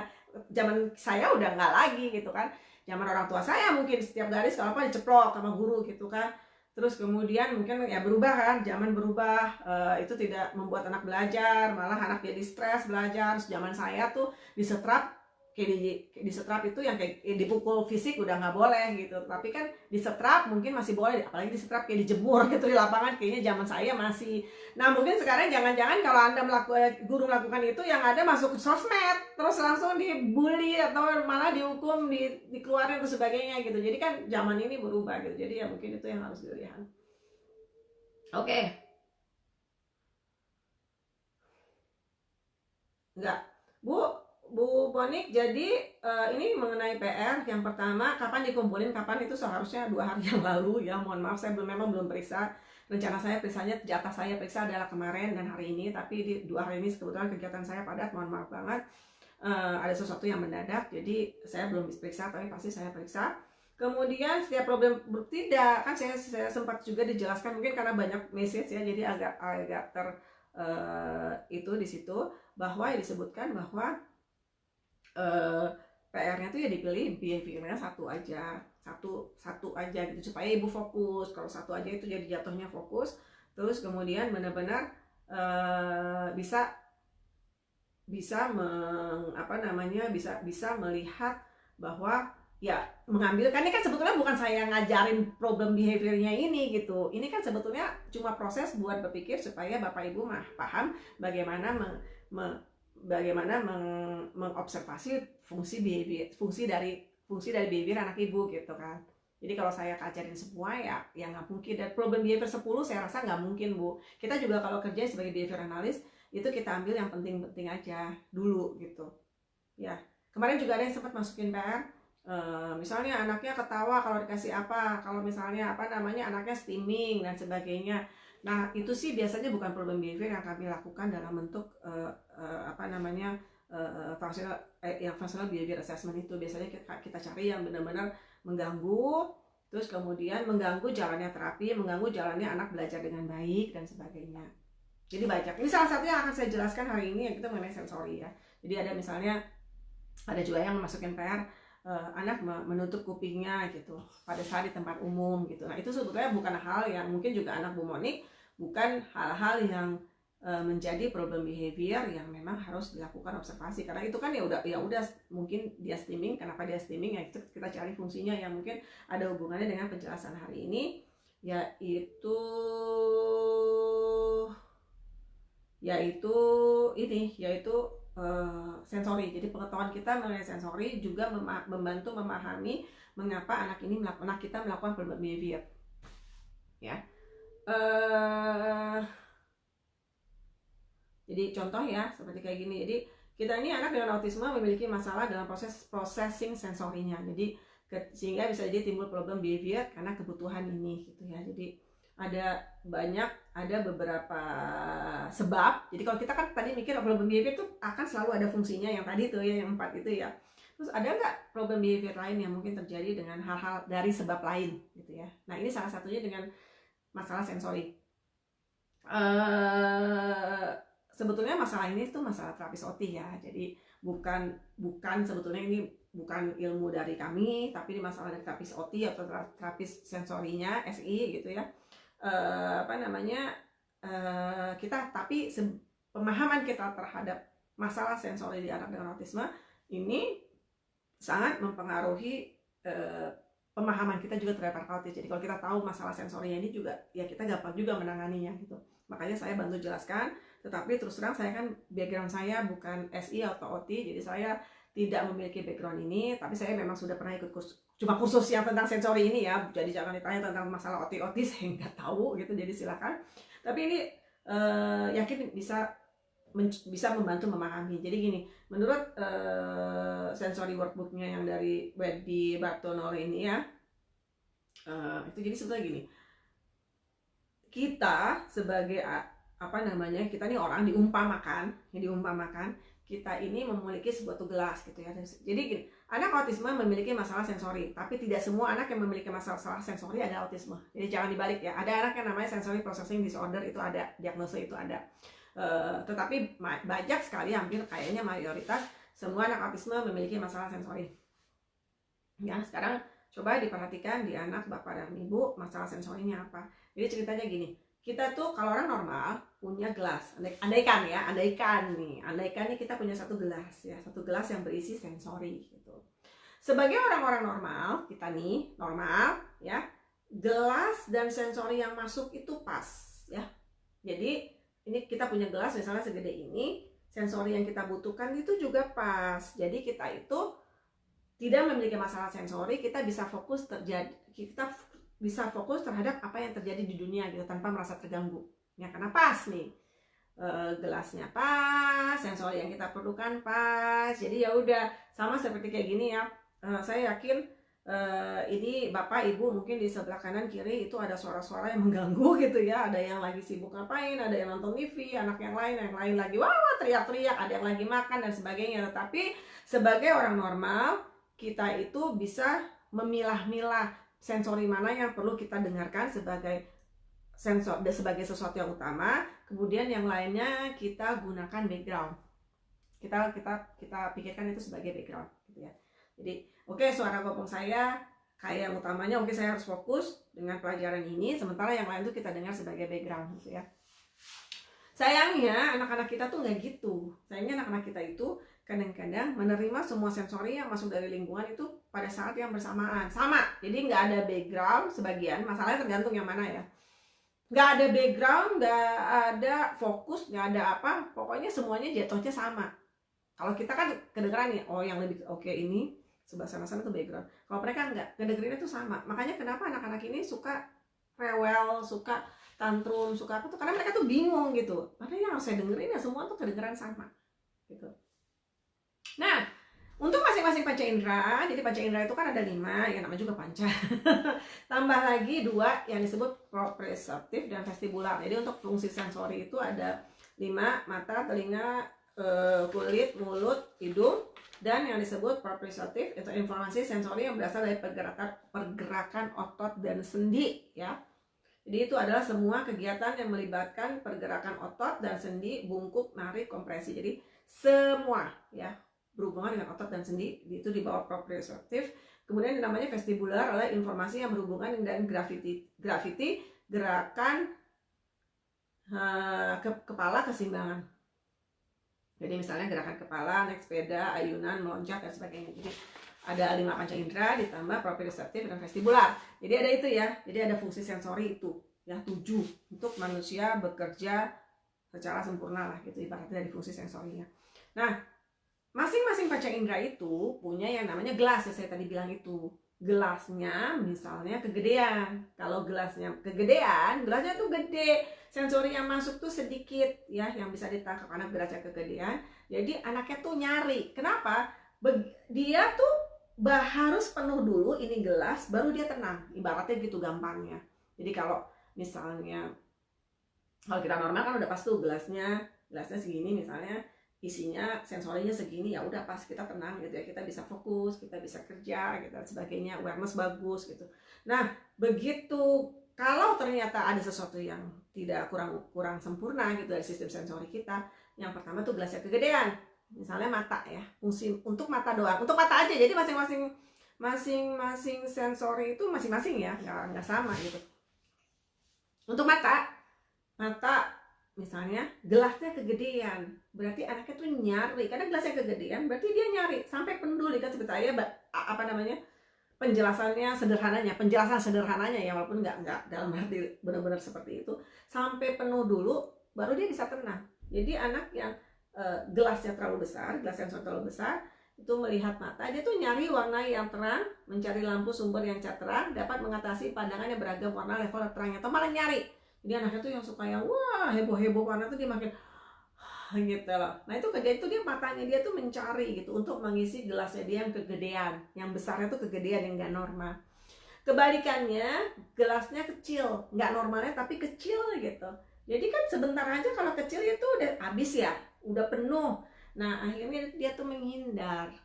Zaman saya udah nggak lagi gitu kan. Zaman orang tua saya mungkin setiap garis kalau apa diceplok sama guru gitu kan. Terus kemudian mungkin ya berubah kan, zaman berubah, itu tidak membuat anak belajar, malah anak jadi stres belajar. Zaman saya tuh disetrap, kayak disetrap itu yang kayak dipukul fisik udah nggak boleh gitu. Tapi kan disetrap mungkin masih boleh, apalagi disetrap kayak dijemur gitu di lapangan, kayaknya zaman saya masih. Nah mungkin sekarang jangan-jangan kalau Anda guru melakukan itu, yang ada masuk ke sosmed, terus langsung dibully atau malah dihukum, dikeluarin dan sebagainya gitu. Jadi kan zaman ini berubah gitu. Jadi ya mungkin itu yang harus dilihat. Oke. Enggak. Bu, Bu Bonik, jadi ini mengenai PR. Yang pertama, kapan dikumpulin, kapan itu seharusnya 2 hari yang lalu ya. Mohon maaf, saya memang belum periksa. Rencana saya periksanya, jatah saya periksa adalah kemarin dan hari ini, tapi di 2 hari ini kebetulan kegiatan saya padat. Mohon maaf banget. Ada sesuatu yang mendadak, jadi saya belum periksa, tapi pasti saya periksa. Kemudian setiap problem tidak kan saya sempat juga dijelaskan, mungkin karena banyak message ya, jadi agak itu di situ bahwa disebutkan bahwa PR-nya tuh ya dipilih behaviornya satu aja gitu, supaya ibu fokus. Kalau satu aja itu jadi jatuhnya fokus, terus kemudian benar-benar bisa melihat bahwa ya mengambil, kan ini kan sebetulnya bukan saya ngajarin problem behaviornya ini gitu. Ini kan sebetulnya cuma proses buat berpikir supaya Bapak Ibu paham bagaimana mengobservasi fungsi dari behavior anak Ibu gitu kan. Jadi kalau saya ajarin semua ya nggak mungkin. Dan problem behavior 10 saya rasa nggak mungkin, Bu. Kita juga kalau kerja sebagai behavior analyst itu kita ambil yang penting-penting aja dulu gitu ya. Kemarin juga ada yang sempat masukin PR, misalnya anaknya ketawa kalau dikasih apa, kalau misalnya anaknya steaming dan sebagainya. Nah itu sih biasanya bukan problem behavior yang kami lakukan dalam bentuk functional behavior assessment. Itu biasanya kita cari yang benar-benar mengganggu, terus kemudian mengganggu jalannya terapi, mengganggu jalannya anak belajar dengan baik dan sebagainya. Jadi banyak. Ini salah satunya akan saya jelaskan hari ini, yang kita mengenai sensori ya. Jadi ada misalnya, ada juga yang masukin PR, anak menutup kupingnya gitu pada saat di tempat umum gitu. Nah itu sebetulnya bukan hal yang, mungkin juga anak Bu Monik, bukan hal-hal yang menjadi problem behavior yang memang harus dilakukan observasi. Karena itu kan ya udah mungkin dia steaming. Kenapa dia steaming ya, itu kita cari fungsinya yang mungkin ada hubungannya dengan penjelasan hari ini, yaitu sensori. Jadi pengetahuan kita mengenai sensori juga membantu memahami mengapa anak kita melakukan problem behavior ya. Jadi contoh ya seperti kayak gini. Jadi kita ini anak dengan autisme memiliki masalah dalam proses processing sensorinya. Jadi sehingga bisa jadi timbul problem behavior karena kebutuhan ini gitu ya. Jadi ada beberapa sebab. Jadi kalau kita kan tadi mikir problem behavior itu akan selalu ada fungsinya yang tadi tuh ya, yang 4 itu ya. Terus ada nggak problem behavior lain yang mungkin terjadi dengan hal-hal dari sebab lain gitu ya. Nah ini salah satunya dengan masalah sensori. Sebetulnya masalah ini tuh masalah terapis OT ya. Jadi bukan sebetulnya ini bukan ilmu dari kami, tapi ini masalah dari terapis OT atau terapis sensorinya SI gitu ya. Pemahaman kita terhadap masalah sensori di anak dengan autisme ini sangat mempengaruhi pemahaman kita juga terhadap anak autis. Jadi kalau kita tahu masalah sensorinya ini juga ya kita gampang juga menanganinya gitu. Makanya saya bantu jelaskan. Tetapi terus terang saya kan background saya bukan SI atau OT, jadi saya tidak memiliki background ini. Tapi saya memang sudah pernah ikut kursus yang tentang sensori ini ya. Jadi jangan ditanya tentang masalah OT saya nggak tahu gitu. Jadi silakan. Tapi ini yakin bisa membantu memahami. Jadi gini, menurut sensory workbooknya yang dari Wendy Bartonoli ini ya, itu jadi sebetulnya gini, kita sebagai kita ini orang diumpamakan kita ini memiliki sebuah gelas gitu ya. Jadi gini, anak autisme memiliki masalah sensori, tapi tidak semua anak yang memiliki masalah sensori ada autisme. Jadi jangan dibalik ya. Ada anak yang namanya sensory processing disorder, itu ada, diagnosa itu ada. Tetapi banyak sekali, hampir kayaknya mayoritas semua anak autisme memiliki masalah sensori. Ya, sekarang coba diperhatikan di anak Bapak dan Ibu masalah sensorinya apa. Jadi ceritanya gini, kita tuh kalau orang normal punya gelas, andaikan nih kita punya satu gelas yang berisi sensori gitu. Sebagai orang-orang normal, kita nih normal ya, gelas dan sensori yang masuk itu pas ya. Jadi ini kita punya gelas misalnya segede ini, sensori yang kita butuhkan itu juga pas. Jadi kita itu tidak memiliki masalah sensori, kita bisa fokus terhadap apa yang terjadi di dunia gitu tanpa merasa terganggu. Ya karena pas nih. gelasnya pas, sensori yang kita perlukan pas. Jadi ya udah sama seperti kayak gini ya. Saya yakin ini bapak ibu mungkin di sebelah kanan kiri itu ada suara-suara yang mengganggu gitu ya. Ada yang lagi sibuk ngapain, ada yang nonton TV, anak yang lain lagi wah teriak-teriak, ada yang lagi makan dan sebagainya. Tetapi sebagai orang normal kita itu bisa memilah-milah sensori mana yang perlu kita dengarkan sebagai sebagai sesuatu yang utama, kemudian yang lainnya kita gunakan background. Kita pikirkan itu sebagai background gitu ya. Jadi oke, suara gopong saya kayak yang utamanya, oke saya harus fokus dengan pelajaran ini, sementara yang lain itu kita dengar sebagai background gitu ya. Sayangnya anak-anak kita tuh nggak gitu. Sayangnya anak-anak kita itu kadang-kadang menerima semua sensori yang masuk dari lingkungan itu pada saat yang bersamaan, sama. Jadi nggak ada background sebagian, masalahnya tergantung yang mana ya. Nggak ada background, nggak ada fokus, nggak ada apa, pokoknya semuanya jatuhnya sama. Kalau kita kan kedengeran nih, oh yang lebih oke ini sebelah sana-sana tuh background. Kalau mereka nggak, kedengerannya tuh sama. Makanya kenapa anak-anak ini suka rewel, suka tantrum, suka apa tuh, karena mereka tuh bingung gitu. Padahal yang harus saya dengerin ya semua tuh kedengeran sama gitu. Nah, untuk masing-masing panca indera, jadi panca indera itu kan ada 5, yang namanya juga panca. Tambah lagi 2 yang disebut proprioseptif dan vestibular. Jadi untuk fungsi sensori itu ada 5, mata, telinga, kulit, mulut, hidung, dan yang disebut proprioseptif itu informasi sensori yang berasal dari pergerakan otot dan sendi ya. Jadi itu adalah semua kegiatan yang melibatkan pergerakan otot dan sendi, bungkuk, narik, kompresi. Jadi semua ya berhubungan dengan otot dan sendi itu di bawah proprioseptif. Kemudian yang namanya vestibular adalah informasi yang berhubungan dengan gravity gerakan kepala, keseimbangan. Jadi misalnya gerakan kepala, naik sepeda, ayunan, meloncat dan sebagainya. Jadi ada 5 panca indera ditambah proprioseptif dan vestibular. Jadi ada itu ya. Jadi ada fungsi sensori itu ya 7 untuk manusia bekerja secara sempurna lah gitu ibaratnya dari fungsi sensorinya. Nah, masing-masing panca indera itu punya yang namanya gelas ya, saya tadi bilang itu. Gelasnya misalnya kegedean. Kalau gelasnya kegedean, gelasnya tuh gede, sensori yang masuk tuh sedikit ya, yang bisa ditangkap anak gelasnya kegedean. Jadi anaknya tuh nyari. Kenapa? Dia tuh harus penuh dulu ini gelas, baru dia tenang. Ibaratnya gitu gampangnya. Jadi kalau misalnya kalau kita normal kan udah pas tuh gelasnya segini misalnya, isinya sensorinya segini, ya udah pas kita tenang gitu ya, kita bisa fokus, kita bisa kerja gitu dan sebagainya, awareness bagus gitu. Nah begitu kalau ternyata ada sesuatu yang tidak kurang sempurna gitu dari sistem sensori kita, yang pertama tuh gelasnya kegedean, misalnya mata ya, fungsi untuk mata doang, untuk mata aja, jadi masing-masing sensori itu masing-masing ya, nggak sama gitu. Untuk mata misalnya gelasnya kegedean, berarti anaknya tuh nyari, karena gelasnya kegedean berarti dia nyari sampai penuh. Kan seperti saya apa namanya penjelasan sederhananya ya, walaupun nggak dalam arti benar-benar seperti itu, sampai penuh dulu baru dia bisa tenang. Jadi anak yang gelasnya terlalu besar, gelas sensor terlalu besar, itu melihat mata, dia tuh nyari warna yang terang, mencari lampu sumber yang cat terang, dapat mengatasi pandangan yang beragam warna level terangnya, atau malah nyari. Jadi anaknya tuh yang suka yang wah heboh-heboh warna tuh dia makin gitu loh. Nah itu kerja itu dia matanya dia tuh mencari gitu untuk mengisi gelasnya dia yang kegedean, yang besarnya tuh kegedean yang nggak normal. Kebalikannya gelasnya kecil, nggak normalnya tapi kecil gitu. Jadi kan sebentar aja kalau kecil itu udah habis ya, udah penuh. Nah akhirnya dia tuh menghindar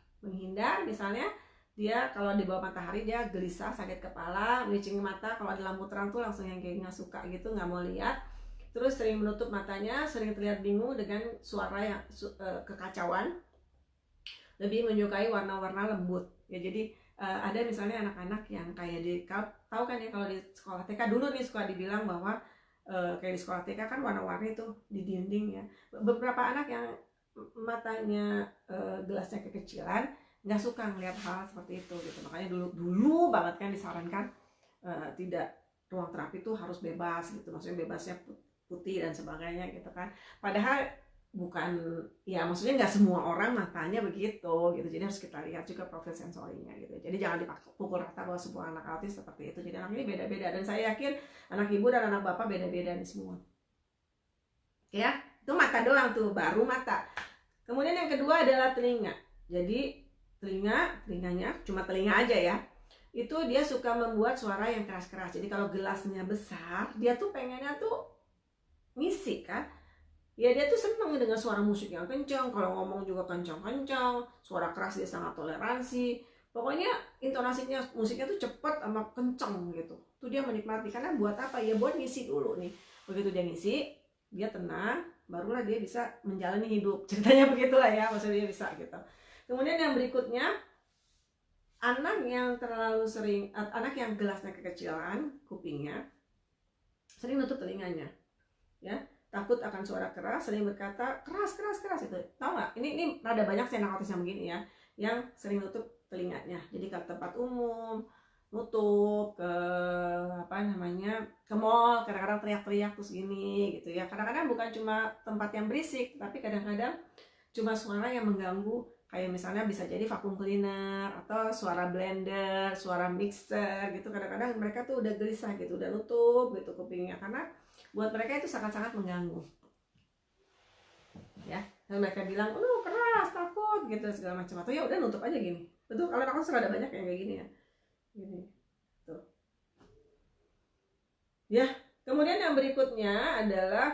misalnya dia kalau di bawah matahari dia gelisah, sakit kepala, melicing mata, kalau ada lampu terang tuh langsung yang kayak nggak suka gitu, nggak mau lihat, terus sering menutup matanya, sering terlihat bingung dengan suara yang kekacauan, lebih menyukai warna-warna lembut ya. Jadi ada misalnya anak-anak yang kayak tahu kan ya kalau di sekolah TK dulu nih suka dibilang bahwa kayak di sekolah TK kan warna-warni tuh di dinding ya. Beberapa anak yang matanya gelasnya kekecilan nggak suka ngeliat hal seperti itu gitu. Makanya dulu banget kan disarankan tidak, ruang terapi itu harus bebas gitu, maksudnya bebasnya putih dan sebagainya gitu kan. Padahal bukan ya, maksudnya nggak semua orang matanya begitu gitu. Jadi harus kita lihat juga profil sensorinya gitu. Jadi jangan dipukul rata bahwa semua anak autis seperti itu. Jadi anak ini beda-beda, dan saya yakin anak ibu dan anak bapak beda-beda nih semua ya. Itu mata doang tuh, baru mata. Kemudian yang kedua adalah telinga. Jadi telinganya cuma telinga aja ya. Itu dia suka membuat suara yang keras-keras. Jadi kalau gelasnya besar, dia tuh pengennya tuh ngisi kan. Ya dia tuh seneng dengan suara musik yang kencang, kalau ngomong juga kencang-kencang, suara keras dia sangat toleransi. Pokoknya intonasinya musiknya tuh cepet sama kencang gitu. Tuh dia menikmati, karena buat apa? Ya buat ngisi dulu nih. Begitu dia ngisi, dia tenang, barulah dia bisa menjalani hidup. Ceritanya begitulah ya, maksudnya dia bisa gitu. Kemudian yang berikutnya, anak yang gelasnya kekecilan kupingnya, sering nutup telinganya ya, takut akan suara keras, sering berkata keras itu. Tahu nggak? Ini rada banyak saya anak autis yang begini ya, yang sering nutup telinganya. Jadi ke tempat umum nutup, ke ke mall kadang-kadang teriak-teriak terus gini gitu ya. Kadang-kadang bukan cuma tempat yang berisik, tapi kadang-kadang cuma suara yang mengganggu, kayak misalnya bisa jadi vacuum cleaner atau suara blender, suara mixer gitu. Kadang-kadang mereka tuh udah gelisah gitu, udah nutup gitu kupingnya, karena buat mereka itu sangat-sangat mengganggu ya. Dan mereka bilang, oh keras, takut gitu segala macam, atau ya udah nutup aja gini. Betul, kalau aku sudah ada banyak yang kayak gini ya, gini tuh ya. Kemudian yang berikutnya adalah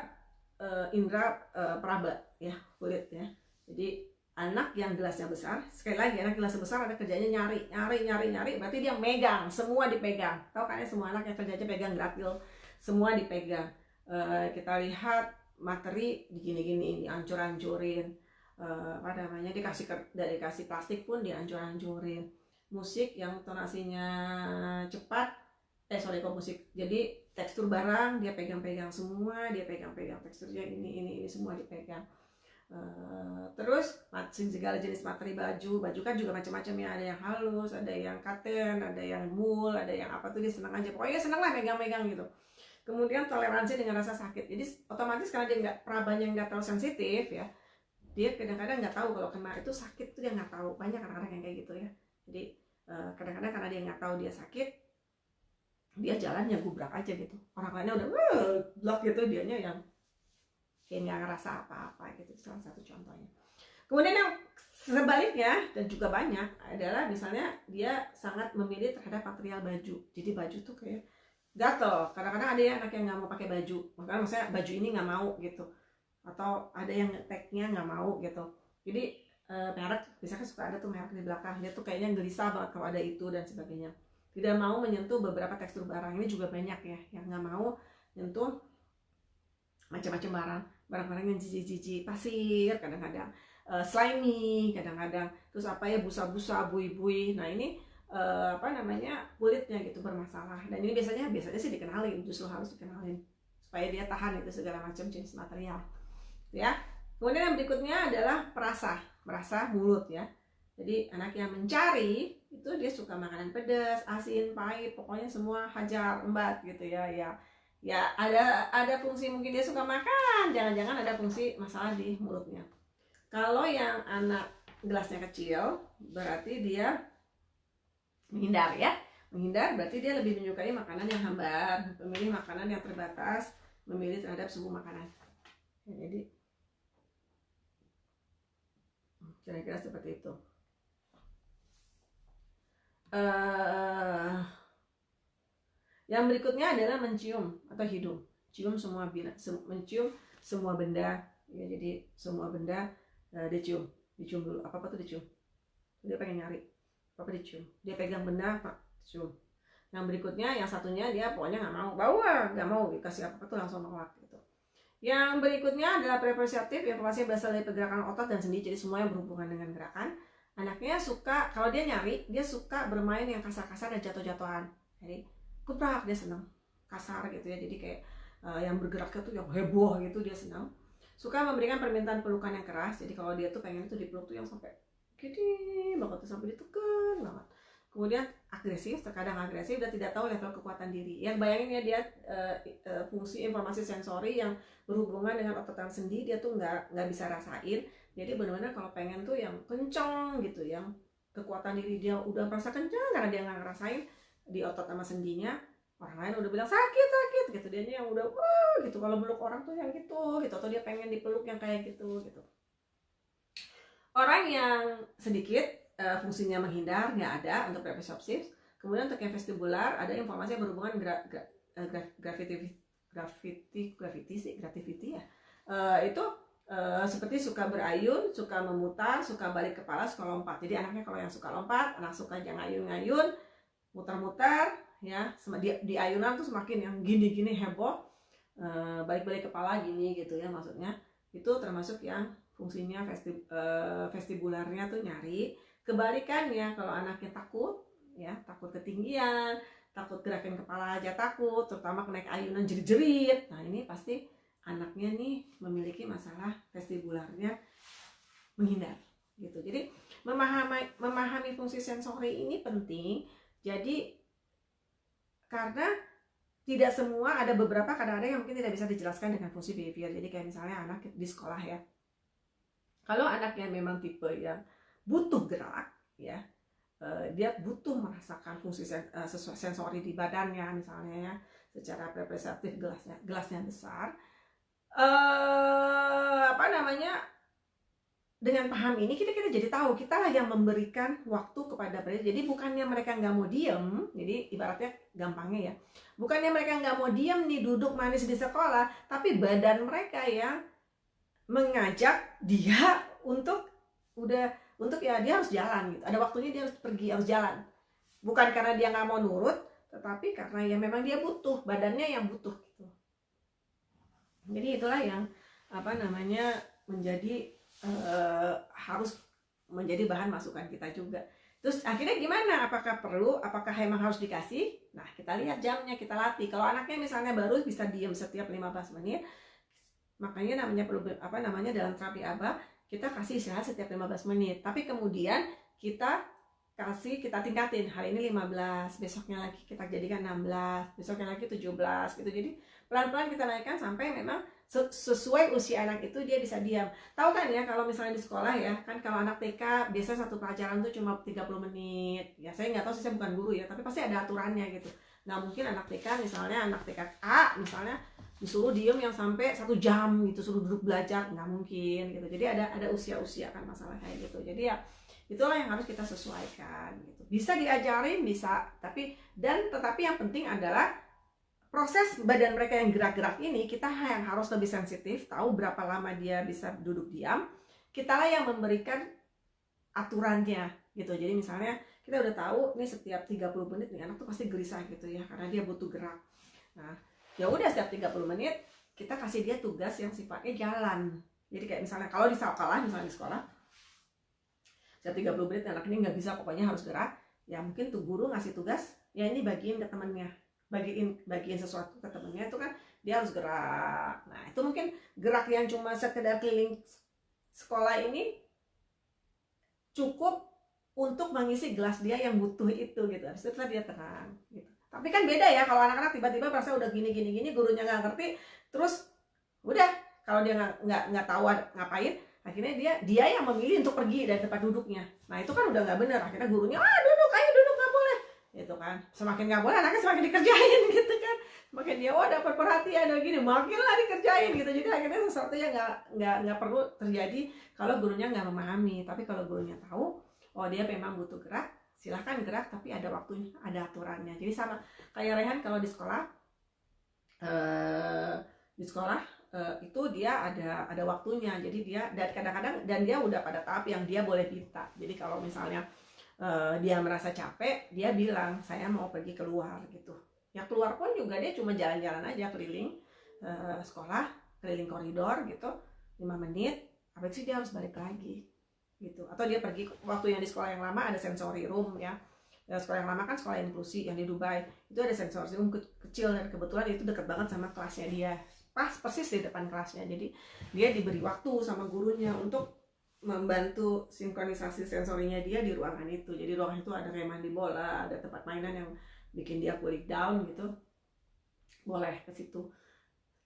indera peraba ya, kulit ya. Jadi anak yang gelasnya besar, sekali lagi anak gelasnya besar ada kerjanya nyari, berarti dia megang, semua dipegang. Tahu kan ya, semua anak yang kerjanya pegang gratil, semua dipegang. Kita lihat materi digini-gini, dihancur-hancurin, dikasih plastik pun dihancur-hancurin. Musik yang tonasinya cepat, kok musik, jadi tekstur barang dia pegang-pegang semua, dia pegang-pegang teksturnya, ini semua dipegang. Terus segala jenis materi baju kan juga macam-macam ya, ada yang halus, ada yang cotton, ada yang wool, ada yang apa tuh, dia senang aja, pokoknya senang lah megang-megang gitu. Kemudian toleransi dengan rasa sakit, jadi otomatis karena dia perabanya nggak terlalu sensitif ya, dia kadang-kadang nggak tahu kalau kena itu sakit tuh, dia nggak tahu. Banyak anak-anak yang kayak gitu ya. Jadi kadang-kadang karena dia nggak tahu dia sakit, dia jalannya gubrak aja gitu, orang lainnya udah blok gitu, dianya yang kayak nggak ngerasa apa-apa gitu. Salah satu contohnya. Kemudian yang sebaliknya dan juga banyak adalah misalnya dia sangat memilih terhadap material baju. Jadi baju tuh kayak gatel. Kadang-kadang ada yang anak yang nggak mau pakai baju, makanya maksudnya baju ini nggak mau gitu, atau ada yang tagnya nggak mau gitu. Jadi merek, misalkan suka ada tuh merek di belakang, dia tuh kayaknya gelisah banget kalau ada itu dan sebagainya. Tidak mau menyentuh beberapa tekstur barang. Ini juga banyak ya yang nggak mau nyentuh macam-macam barang-barang yang jijik-jijik, pasir kadang-kadang, slimy kadang-kadang, terus busa-busa, bui-bui. Nah ini kulitnya gitu bermasalah, dan ini biasanya sih dikenalin, justru harus dikenalin supaya dia tahan itu segala macam jenis material ya. Kemudian yang berikutnya adalah perasa mulut ya. Jadi anak yang mencari itu dia suka makanan pedas, asin, pahit, pokoknya semua hajar embat gitu ya. Ya ada fungsi, mungkin dia suka makan, jangan-jangan ada fungsi masalah di mulutnya. Kalau yang anak gelasnya kecil, berarti dia menghindar ya. Menghindar berarti dia lebih menyukai makanan yang hambar, memilih makanan yang terbatas, memilih terhadap suhu makanan. Jadi kira-kira seperti itu. Yang berikutnya adalah mencium atau hidung. Mencium semua benda ya. Jadi semua benda dicium dulu. Apa tuh dicium, dia pengen nyari apa dicium, dia pegang benda apa cium. Yang berikutnya, yang satunya dia pokoknya nggak mau, nggak mau dikasih apa tuh langsung nolak gitu. Yang berikutnya adalah proprioceptif, informasi berasal dari pergerakan otot dan sendi, jadi semua yang berhubungan dengan gerakan. Anaknya suka, kalau dia nyari, dia suka bermain yang kasar-kasar dan jatuh-jatuhan. Jadi kuprak, dia senang kasar gitu ya. Jadi kayak yang bergeraknya tuh yang heboh gitu, dia senang. Suka memberikan permintaan pelukan yang keras. Jadi kalau dia tuh pengen tuh dipeluk tuh yang sampai gini banget tuh, sampai ditekan banget. Kemudian agresif, terkadang agresif, udah tidak tahu level kekuatan diri. Yang bayangin ya, dia fungsi informasi sensori yang berhubungan dengan otot dan sendi dia tuh nggak bisa rasain. Jadi benar-benar kalau pengen tuh yang kencang gitu, yang kekuatan diri dia udah merasa kencang karena dia nggak ngerasain di otot sama sendinya. Orang lain udah bilang sakit gitu, dianya yang udah gitu, kalau meluk orang tuh yang gitu, atau dia pengen dipeluk yang kayak gitu. Orang yang sedikit fungsinya menghindar nggak ada untuk preopseptif. Kemudian untuk yang vestibular ada informasi yang berhubungan gravity ya. Itu seperti suka berayun, suka memutar, suka balik kepala, suka lompat. Jadi anaknya kalau yang suka lompat, anak suka yang ngayun-ngayun, muter-muter, ya, di ayunan tuh semakin yang gini-gini heboh, balik-balik kepala gini gitu ya maksudnya. Itu termasuk yang fungsinya vestibularnya tuh nyari. Kebalikannya kalau anaknya takut, ya, takut ketinggian, takut gerakin kepala aja takut, terutama naik ayunan jerit-jerit, nah ini pasti anaknya nih memiliki masalah vestibularnya menghindar gitu. Jadi memahami fungsi sensori ini penting. Jadi karena tidak semua, ada beberapa kadang-kadang yang mungkin tidak bisa dijelaskan dengan fungsi behavior. Jadi kayak misalnya anak di sekolah ya, kalau anaknya memang tipe yang butuh gerak ya, dia butuh merasakan fungsi sensori di badannya misalnya ya, secara preopseptif gelasnya besar, dengan paham ini kita jadi tahu kita lah yang memberikan waktu kepada mereka. Jadi bukannya mereka nggak mau diem, jadi ibaratnya gampangnya ya, bukannya mereka nggak mau diem nih duduk manis di sekolah, tapi badan mereka yang mengajak dia untuk ya dia harus jalan gitu, ada waktunya dia harus pergi, harus jalan, bukan karena dia nggak mau nurut, tetapi karena ya memang dia butuh, badannya yang butuh gitu. Jadi itulah yang menjadi harus menjadi bahan masukan kita juga. Terus akhirnya gimana? Apakah perlu? Apakah emang harus dikasih? Nah, kita lihat jamnya, kita latih. Kalau anaknya misalnya baru bisa diem setiap 15 menit, makanya perlu dalam terapi ABA kita kasih istirahat setiap 15 menit. Tapi kemudian kita tingkatin. Hari ini 15, besoknya lagi kita jadikan 16, besoknya lagi 17 gitu. Jadi pelan-pelan kita naikkan sampai memang sesuai usia anak itu dia bisa diam. Tahu kan ya, kalau misalnya di sekolah ya, kan kalau anak TK biasa satu pelajaran tuh cuma 30 menit. Ya saya nggak tahu sih, saya bukan guru ya, tapi pasti ada aturannya gitu. Nggak mungkin anak TK misalnya, anak TK A misalnya disuruh diem yang sampai 1 jam gitu, suruh duduk belajar, nggak mungkin gitu. Jadi ada usia-usia kan masalah kayak gitu. Jadi ya itulah yang harus kita sesuaikan gitu. Bisa diajarin, bisa, tetapi yang penting adalah proses badan mereka yang gerak-gerak ini, kita yang harus lebih sensitif, tahu berapa lama dia bisa duduk diam. Kitalah yang memberikan aturannya gitu. Jadi misalnya kita udah tahu nih setiap 30 menit nih anak tuh pasti gelisah gitu ya, karena dia butuh gerak. Nah, ya udah setiap 30 menit kita kasih dia tugas yang sifatnya jalan. Jadi kayak misalnya kalau di sekolah, setiap 30 menit anak ini nggak bisa, pokoknya harus gerak. Ya mungkin tuh guru ngasih tugas, ya ini bagiin ke temennya, bagiin sesuatu ke temennya, itu kan dia harus gerak. Nah itu mungkin gerak yang cuma sekedar keliling sekolah ini cukup untuk mengisi gelas dia yang butuh itu gitu. Habis itu dia tenang gitu. Tapi kan beda ya kalau anak-anak tiba-tiba merasa udah gini gurunya nggak ngerti, terus udah kalau dia nggak tahu ngapain, akhirnya dia yang memilih untuk pergi dari tempat duduknya. Nah itu kan udah nggak bener. Akhirnya gurunya duduk, ayo duduk, nggak boleh gitu kan. Semakin nggak boleh anaknya semakin dikerjain gitu kan, makin dia dapat perhatian udah gini, makin lah dikerjain gitu. Jadi akhirnya sesuatu yang nggak perlu terjadi kalau gurunya nggak memahami. Tapi kalau gurunya tahu, dia memang butuh gerak, silahkan gerak, tapi ada waktunya, ada aturannya. Jadi sama kayak Rehan kalau di sekolah, itu dia ada waktunya. Jadi dia, dan kadang-kadang dia udah pada tahap yang dia boleh minta. Jadi kalau misalnya dia merasa capek, dia bilang saya mau pergi keluar gitu. Ya keluar pun juga dia cuma jalan-jalan aja keliling sekolah, keliling koridor gitu 5 menit, habis itu dia harus balik lagi gitu. Atau dia pergi, waktu yang di sekolah yang lama ada sensory room ya. Sekolah yang lama kan sekolah inklusi yang di Dubai, itu ada sensory room kecil, dan kebetulan itu dekat banget sama kelasnya dia, persis di depan kelasnya. Jadi dia diberi waktu sama gurunya untuk membantu sinkronisasi sensorinya dia di ruangan itu. Jadi ruangan itu ada kayak mandi bola, ada tempat mainan yang bikin dia cooling down gitu, boleh ke situ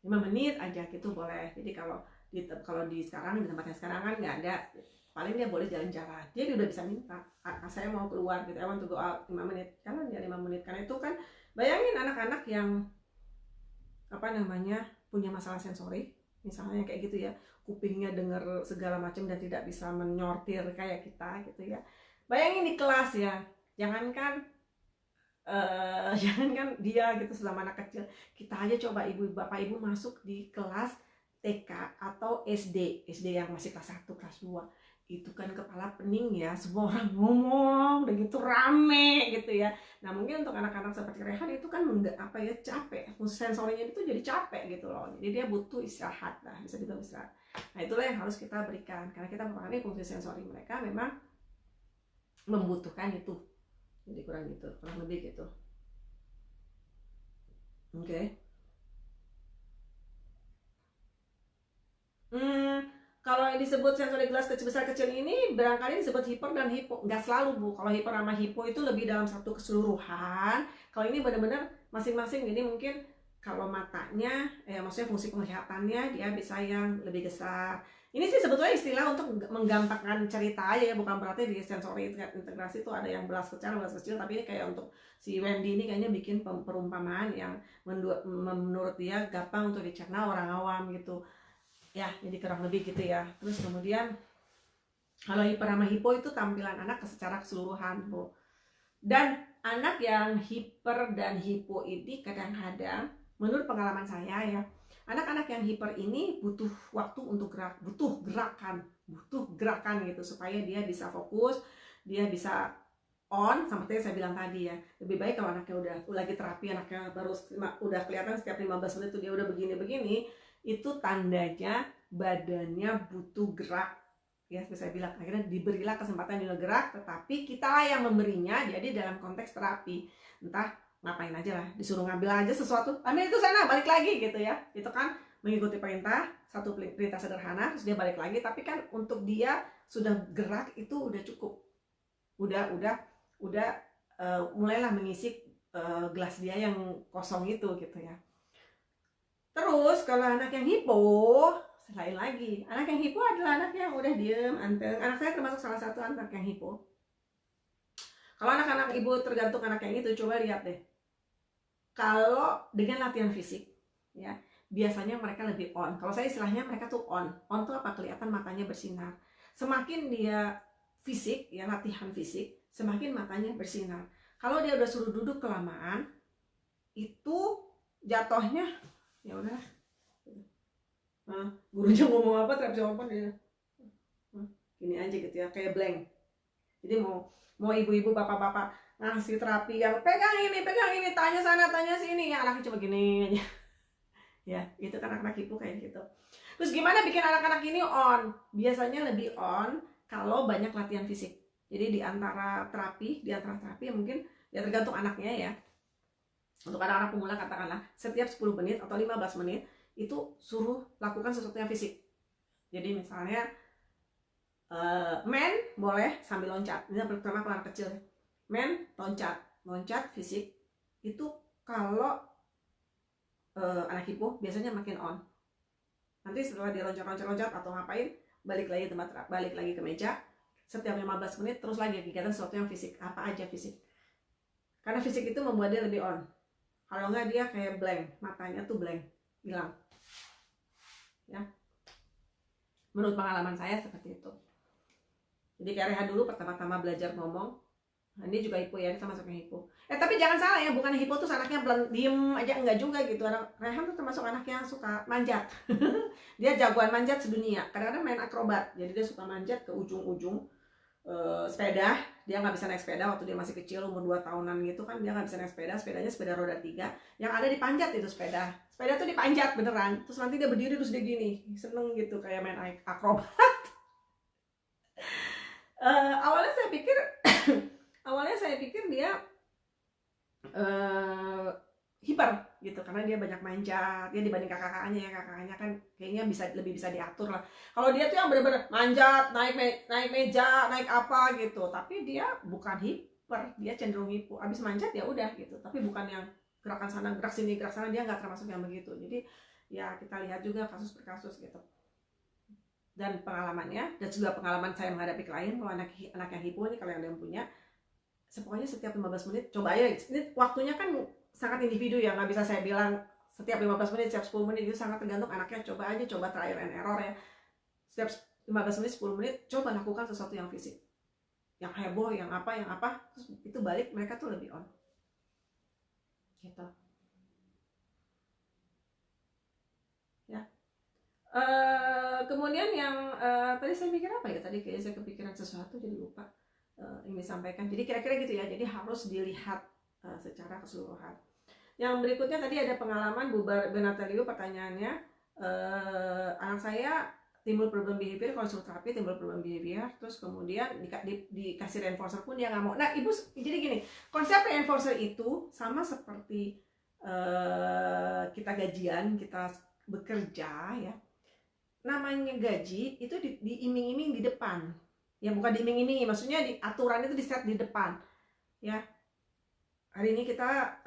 5 menit aja gitu boleh. Jadi kalau di sekarang, di tempatnya sekarang kan nggak ada, paling dia boleh jalan-jalan. Dia udah bisa minta, saya mau keluar gitu, I want to go out 5 menit, jalan dia 5 menit. Karena itu kan bayangin anak-anak yang apa namanya, punya masalah sensori, misalnya kayak gitu ya, kupingnya dengar segala macam dan tidak bisa menyortir kayak kita gitu ya. Bayangin di kelas ya, jangankan jangankan dia gitu selama anak kecil, kita aja coba ibu bapak ibu masuk di kelas TK atau SD yang masih kelas 1 kelas 2, itu kan kepala pening ya, semua orang ngomong dan gitu rame gitu ya. Nah mungkin untuk anak-anak seperti Rehan itu kan apa ya, capek, fungsi sensorinya itu jadi capek gitu loh, jadi dia butuh istirahat lah, bisa dibilang istirahat. Nah itulah yang harus kita berikan, karena kita memahami fungsi sensori mereka memang membutuhkan itu. Jadi kurang lebih gitu. Oke. Okay. Kalau yang disebut sensori gelas besar-kecil ini barangkali disebut hiper dan hipo. Nggak selalu, Bu. Kalau hiper sama hipo itu lebih dalam satu keseluruhan. Kalau ini benar-benar masing-masing. Jadi mungkin kalau matanya, maksudnya fungsi penglihatannya dia bisa yang lebih besar. Ini sih sebetulnya istilah untuk menggampangkan cerita aja ya, bukan berarti di sensori integrasi itu ada yang belas kecil, tapi ini kayak untuk si Wendy ini kayaknya bikin perumpamaan yang menurut dia gampang untuk dicerna orang awam gitu. Ya, jadi kurang lebih gitu ya. Terus kemudian kalau hiper sama hipo itu tampilan anak secara keseluruhan, Bu. Dan anak yang hiper dan hipo ini kadang-kadang menurut pengalaman saya ya, anak-anak yang hiper ini butuh waktu untuk butuh gerakan gitu supaya dia bisa fokus, dia bisa on, seperti saya bilang tadi ya. Lebih baik kalau anaknya udah lagi terapi, anaknya baru udah kelihatan setiap 15 menit tuh dia udah begini-begini, itu tandanya badannya butuh gerak. Ya, seperti saya bilang, akhirnya diberilah kesempatan juga gerak, tetapi kita lah yang memberinya. Jadi dalam konteks terapi, entah ngapain aja lah, disuruh ngambil aja sesuatu, ambil itu sana, balik lagi gitu ya. Itu kan mengikuti perintah, satu perintah sederhana, terus dia balik lagi. Tapi kan untuk dia sudah gerak itu udah cukup, udah mulailah mengisi gelas dia yang kosong itu gitu ya. Terus kalau anak yang hipo, selain lagi, anak yang hipo adalah anak yang udah diem, anteng. Anak saya termasuk salah satu anak yang hipo. Kalau anak-anak ibu tergantung anak yang itu, coba lihat deh. Kalau dengan latihan fisik, ya biasanya mereka lebih on. Kalau saya istilahnya mereka tuh on. On tuh apa? Kelihatan matanya bersinar. Semakin dia fisik, ya latihan fisik, semakin matanya bersinar. Kalau dia udah suruh duduk kelamaan, itu jatuhnya ya udah. Nah, gurunya ngomong apa, terapi apa dia gini aja gitu ya, kayak blank. Jadi mau ibu-ibu bapak-bapak ngasih terapi yang pegang ini, tanya sana tanya sini, ya anaknya cuma gini aja. Ya itu kan anak-anak ibu kayak gitu. Terus gimana bikin anak-anak ini on? Biasanya lebih on kalau banyak latihan fisik. Jadi di antara terapi mungkin ya tergantung anaknya ya. Untuk anak-anak pemula katakanlah setiap 10 menit atau 15 menit itu suruh lakukan sesuatu yang fisik. Jadi misalnya men boleh sambil loncat. Ini pertama kalau anak kecil. Men loncat fisik. Itu kalau anak hipo biasanya makin on. Nanti setelah dia loncat atau ngapain, balik lagi ke meja. Setiap 15 menit terus lagi kegiatan sesuatu yang fisik. Apa aja fisik. Karena fisik itu membuat dia lebih on. Kalau enggak dia kayak blank, matanya tuh blank, hilang. Ya. Menurut pengalaman saya seperti itu. Jadi kayak Rehan dulu pertama-tama belajar ngomong, nah, dia juga hipo ya, dia termasuk yang hipo. Tapi jangan salah ya, bukan hipo tuh anaknya diem aja, enggak juga gitu. Rehan tuh termasuk anak yang suka manjat. Dia jagoan manjat sedunia. Kadang-kadang main akrobat, jadi dia suka manjat ke ujung-ujung sepeda. Dia nggak bisa naik sepeda waktu dia masih kecil, umur 2 tahunan gitu kan, dia nggak bisa naik sepeda. Sepedanya sepeda roda 3 yang ada dipanjat itu sepeda tuh dipanjat beneran. Terus nanti dia berdiri terus dia gini, seneng gitu kayak main akrobat. Awalnya saya pikir dia hiper gitu karena dia banyak manjat. Dia dibanding kakaknya kan kayaknya lebih bisa diatur lah. Kalau dia tuh yang bener-bener manjat, naik meja, naik apa gitu. Tapi dia bukan hiper, dia cenderung hipo. Abis manjat ya udah gitu. Tapi bukan yang gerakan sana gerak sini gerak sana, dia nggak termasuk yang begitu. Jadi ya kita lihat juga kasus per kasus gitu. Dan pengalamannya, dan juga pengalaman saya menghadapi klien, kalau anak yang hipo ini, kalau yang punya, pokoknya setiap 15 menit coba aja. Ini waktunya kan sangat individu ya, nggak bisa saya bilang setiap 15 menit, setiap 10 menit, itu sangat tergantung anaknya. Coba trial and error ya. Setiap 15 menit, 10 menit, coba lakukan sesuatu yang fisik, yang heboh, yang apa, terus itu balik, mereka tuh lebih on. Gitu. Ya. Kemudian yang tadi saya mikir apa ya? Tadi kayaknya saya kepikiran sesuatu jadi lupa yang disampaikan. Jadi kira-kira gitu ya. Jadi harus dilihat secara keseluruhan. Yang berikutnya tadi ada pengalaman Bu Benatalio, pertanyaannya, anak saya timbul problem behavior, kalau suruh terapi timbul problem behavior, terus kemudian dikasih reinforcer pun dia nggak mau. Nah ibu, jadi gini, konsep reinforcer itu sama seperti kita gajian, kita bekerja ya. Namanya gaji itu diiming-iming di depan, ya bukan diiming-imingi, maksudnya aturan itu di set di depan ya. Hari ini kita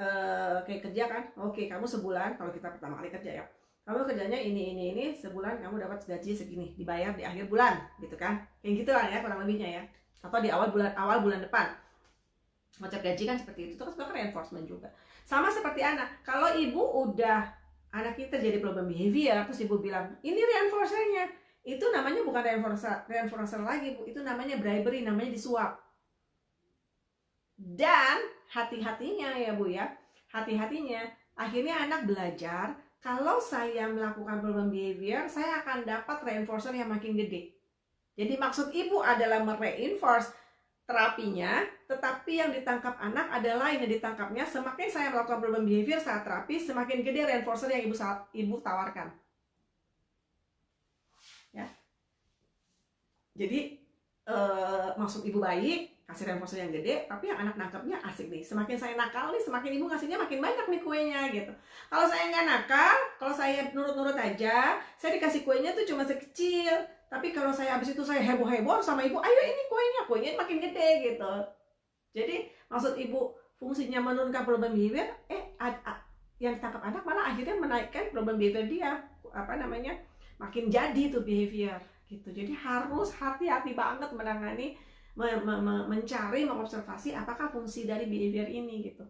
kayak kerja kan, oke kamu sebulan, kalau kita pertama kali kerja ya, kamu kerjanya ini, sebulan kamu dapat gaji segini, dibayar di akhir bulan gitu kan, kayak gitu lah ya kurang lebihnya ya, atau di awal bulan depan. Konsep gaji kan seperti itu. Terus bahkan reinforcement juga sama seperti anak. Kalau ibu udah anak kita jadi problem behavior, terus ibu bilang ini reinforcernya, itu namanya bukan reinforcer lagi Bu, itu namanya bribery, namanya disuap. Dan hati-hatinya ya Bu ya, hati-hatinya akhirnya anak belajar kalau saya melakukan problem behavior, saya akan dapat reinforcer yang makin gede. Jadi maksud ibu adalah mereinforce terapinya, tetapi yang ditangkap anak adalah yang ditangkapnya. Semakin saya melakukan problem behavior saat terapi, semakin gede reinforcer yang ibu tawarkan. Ya. Jadi maksud ibu baik, kasih reinforcer yang gede, tapi yang anak nangkapnya asik nih. Semakin saya nakal nih, semakin ibu ngasihnya makin banyak nih kuenya gitu. Kalau saya nggak nakal, kalau saya nurut-nurut aja, saya dikasih kuenya tuh cuma sekecil. Tapi kalau saya habis itu saya heboh-heboh sama ibu, ayo ini kuenya makin gede gitu. Jadi maksud ibu fungsinya menurunkan problem behavior, yang ditangkap anak malah akhirnya menaikkan problem behavior dia, makin jadi tuh behavior gitu. Jadi harus hati-hati banget menangani, mencari, mengobservasi apakah fungsi dari behavior ini gitu.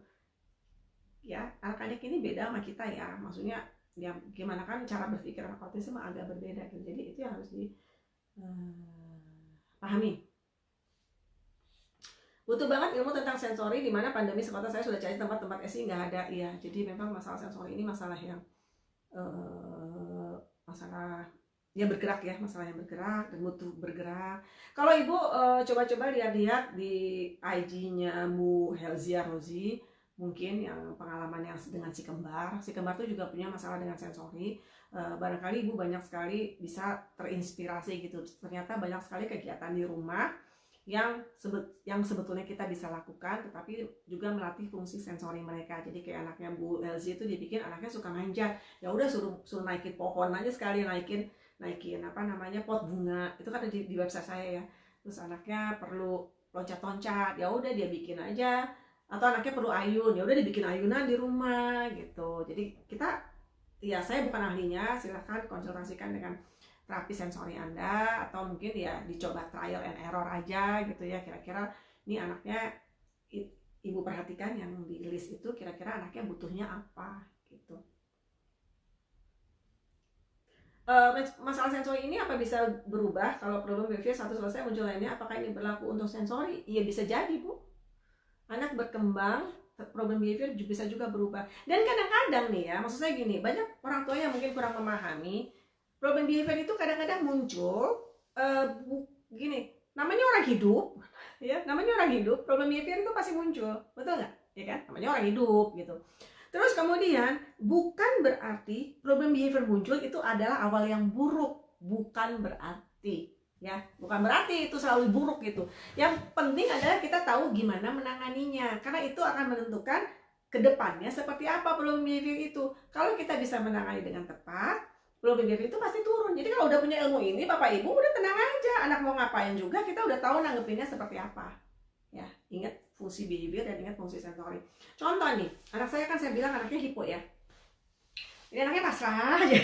Ya, anak-anak ini beda sama kita ya, maksudnya ya gimana kan cara berpikir anak autism agak berbeda gitu. Jadi itu yang harus dipahami. Butuh banget ilmu tentang sensori, di mana pandemi semata saya sudah cari tempat-tempat SI nggak ada ya. Jadi memang masalah sensori ini masalah yang masalah yang bergerak ya, masalah yang bergerak dan butuh bergerak. Kalau ibu coba-coba lihat-lihat di IG-nya Bu Helzia Rozi, mungkin yang pengalaman yang dengan si kembar tuh juga punya masalah dengan sensori. Barangkali ibu banyak sekali bisa terinspirasi gitu. Ternyata banyak sekali kegiatan di rumah yang sebetulnya kita bisa lakukan, tetapi juga melatih fungsi sensori mereka. Jadi kayak anaknya Bu Elzi itu dibikin anaknya suka manjat, ya udah suruh naikin pohon aja sekali, naikin pot bunga, itu kan di website saya ya. Terus anaknya perlu loncat-loncat, ya udah dia bikin aja. Atau anaknya perlu ayun, ya udah dibikin ayunan di rumah gitu. Jadi saya bukan ahlinya, silahkan konsultasikan dengan terapi sensori Anda, atau mungkin ya dicoba trial and error aja gitu ya. Kira-kira ini anaknya ibu perhatikan yang di list itu, kira-kira anaknya butuhnya apa gitu. Masalah sensori ini apa bisa berubah kalau problem behavior satu selesai muncul lainnya? Apakah ini berlaku untuk sensori? Iya bisa jadi Bu. Anak berkembang, problem behavior bisa juga berubah. Dan kadang-kadang nih ya, maksud saya gini, banyak orang tua yang mungkin kurang memahami problem behavior itu kadang-kadang muncul gini, namanya orang hidup ya, problem behavior itu pasti muncul, betul nggak ya kan, namanya orang hidup gitu. Terus kemudian bukan berarti problem behavior muncul itu adalah awal yang buruk, bukan berarti itu selalu buruk gitu. Yang penting adalah kita tahu gimana menanganinya, karena itu akan menentukan kedepannya seperti apa problem behavior itu. Kalau kita bisa menangani dengan tepat, problem behavior itu pasti turun. Jadi kalau udah punya ilmu ini, Bapak Ibu udah tenang aja. Anak mau ngapain juga kita udah tahu nanggepinnya seperti apa. Ya, ingat fungsi behavior dan ingat fungsi sensori. Contoh nih, anak saya kan saya bilang anaknya hipo ya. Ini anaknya pasrah aja.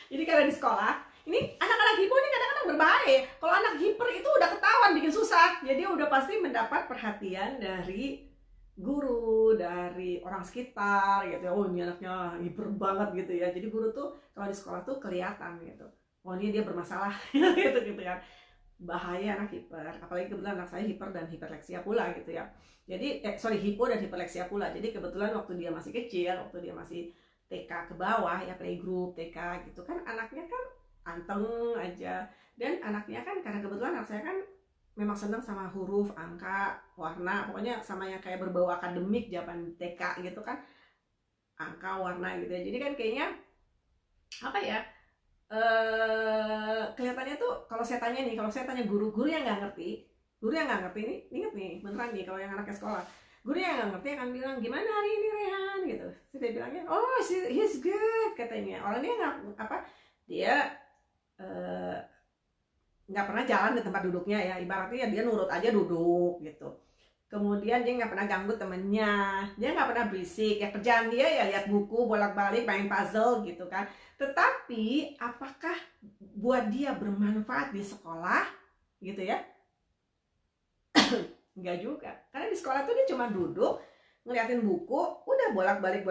Jadi kalau di sekolah, ini anak-anak hipo ini kadang-kadang berbahaya. Kalau anak hiper itu udah ketahuan bikin susah. Jadi udah pasti mendapat perhatian dari guru, dari orang sekitar gitu ya. Oh ini anaknya hiper banget gitu ya. Jadi guru tuh kalau di sekolah tuh kelihatan gitu. Oh ini dia bermasalah gitu kan. Bahaya anak hiper, apalagi kebetulan anak saya hiper dan hiperleksia pula gitu ya. Jadi hipo dan hiperleksia pula. Jadi kebetulan waktu dia masih kecil, waktu dia masih TK ke bawah ya, playgroup TK gitu kan, anaknya kan anteng aja. Dan anaknya kan, karena kebetulan anak saya kan memang senang sama huruf, angka, warna, pokoknya sama yang kayak berbau akademik zaman TK gitu kan, angka, warna gitu ya. Jadi kan kayaknya apa ya, kelihatannya tuh kalau saya tanya nih, kalau saya tanya guru yang nggak ngerti, ini inget nih beneran nih, kalau yang anaknya sekolah, guru yang nggak ngerti akan bilang gimana hari ini Rehan gitu. Terus dia bilangnya oh he's good katanya. Orang dia nggak apa, dia eh, nggak pernah jalan di tempat duduknya ya, ibaratnya ya dia nurut aja duduk gitu. Kemudian dia nggak pernah ganggu temennya, dia nggak pernah berisik, ya kerjaan dia ya lihat buku bolak-balik, main puzzle gitu kan. Tetapi apakah buat dia bermanfaat di sekolah gitu ya? Nggak juga, karena di sekolah tuh dia cuma duduk ngeliatin buku, udah bolak-balik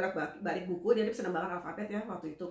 buku. Dia seneng banget alfabet ya waktu itu,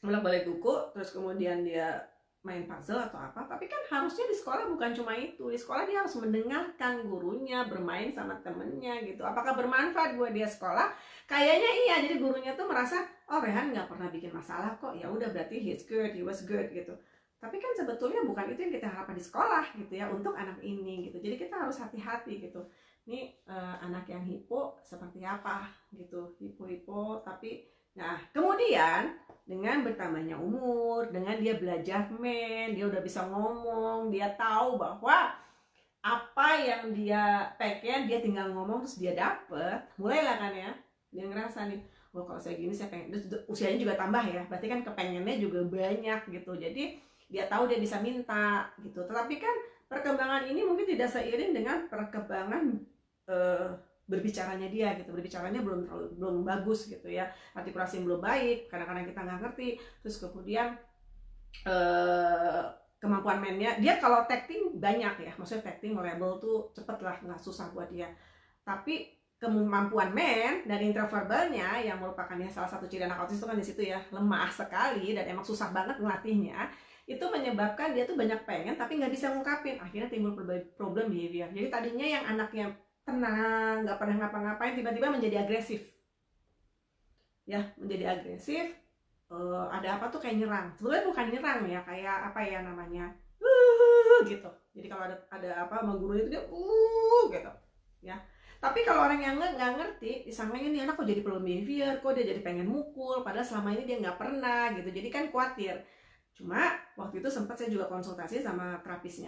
bolak-balik buku, terus kemudian dia main puzzle atau apa. Tapi kan harusnya di sekolah bukan cuma itu, di sekolah dia harus mendengarkan gurunya, bermain sama temennya gitu. Apakah bermanfaat buat dia sekolah? Kayaknya iya. Jadi gurunya tuh merasa oh Rehan nggak pernah bikin masalah kok, ya udah berarti he was good gitu. Tapi kan sebetulnya bukan itu yang kita harapkan di sekolah gitu ya untuk anak ini gitu. Jadi kita harus hati-hati gitu. Ini anak yang hipo seperti apa gitu, hipo tapi nah kemudian dengan bertambahnya umur, dengan dia belajar dia udah bisa ngomong, dia tahu bahwa apa yang dia pengen dia tinggal ngomong terus dia dapet, mulailah kan ya dia ngerasa nih, oh kalau saya gini saya pengen, usianya juga tambah ya, berarti kan kepengennya juga banyak gitu. Jadi dia tahu dia bisa minta gitu. Tetapi kan perkembangan ini mungkin tidak seiring dengan perkembangan berbicaranya dia gitu. Berbicaranya belum bagus gitu ya, artikulasi belum baik, kadang-kadang kita nggak ngerti. Terus kemudian kemampuan mainnya dia kalau tacting banyak ya, maksudnya tacting label tuh cepet lah, nggak susah buat dia. Tapi kemampuan main dan interverbalnya yang merupakan ya salah satu ciri anak autis itu kan di situ ya, lemah sekali dan emang susah banget ngelatihnya. Itu menyebabkan dia tuh banyak pengen tapi nggak bisa ngungkapin, akhirnya timbul problem behavior. Jadi tadinya yang anaknya tenang, nggak pernah ngapa-ngapain, tiba-tiba menjadi agresif ya, menjadi agresif. Ada apa tuh kayak nyerang, sebenarnya bukan nyerang ya, kayak apa ya namanya, gitu. Jadi kalau ada apa sama guru itu dia gitu ya. Tapi kalau orang yang nggak ngerti, disangkanya nih anak kok jadi problem behavior, kok dia jadi pengen mukul, padahal selama ini dia nggak pernah gitu. Jadi kan khawatir. Cuma waktu itu sempat saya juga konsultasi sama terapis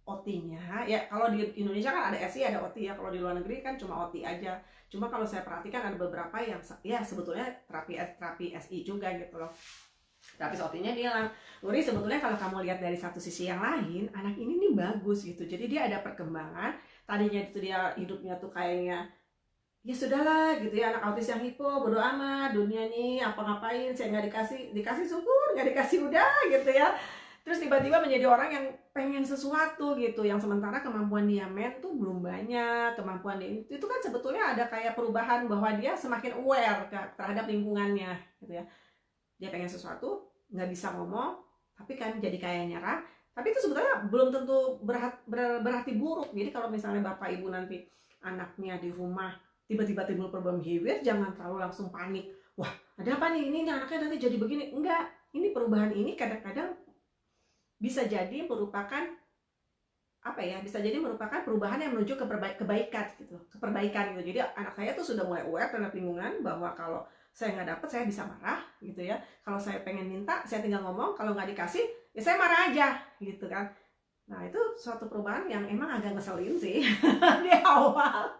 OT-nya ya. Kalau di Indonesia kan ada SI ada OT ya, kalau di luar negeri kan cuma OT aja. Cuma kalau saya perhatikan ada beberapa yang ya sebetulnya terapi SI juga gitu loh. Terapis OT-nya bilang, Luri sebetulnya kalau kamu lihat dari satu sisi yang lain, anak ini nih bagus gitu. Jadi dia ada perkembangan. Tadinya itu dia hidupnya tuh kayaknya ya sudahlah gitu ya, anak autis yang hipo, bodo amat dunia nih apa ngapain, saya nggak dikasih syukur, nggak dikasih udah gitu ya. Terus tiba-tiba menjadi orang yang pengen sesuatu gitu, yang sementara kemampuan dia main tuh belum banyak. Kemampuan dia itu kan sebetulnya ada kayak perubahan bahwa dia semakin aware terhadap lingkungannya gitu ya. Dia pengen sesuatu, nggak bisa ngomong, tapi kan jadi kayak nyerah. Tapi itu sebetulnya belum tentu berarti buruk. Jadi kalau misalnya bapak ibu nanti anaknya di rumah tiba-tiba timbul problem behavior, jangan terlalu langsung panik. Wah, ada apa nih? Ini anaknya nanti jadi begini. Enggak, ini perubahan ini kadang-kadang bisa jadi merupakan apa ya? Bisa jadi merupakan perubahan yang menuju ke kebaikan gitu, keperbaikan gitu. Jadi anak saya tuh sudah mulai aware terhadap lingkungan, bahwa kalau saya nggak dapet saya bisa marah gitu ya. Kalau saya pengen minta, saya tinggal ngomong. Kalau nggak dikasih, ya saya marah aja gitu kan. Nah itu suatu perubahan yang emang agak ngeselin sih di awal,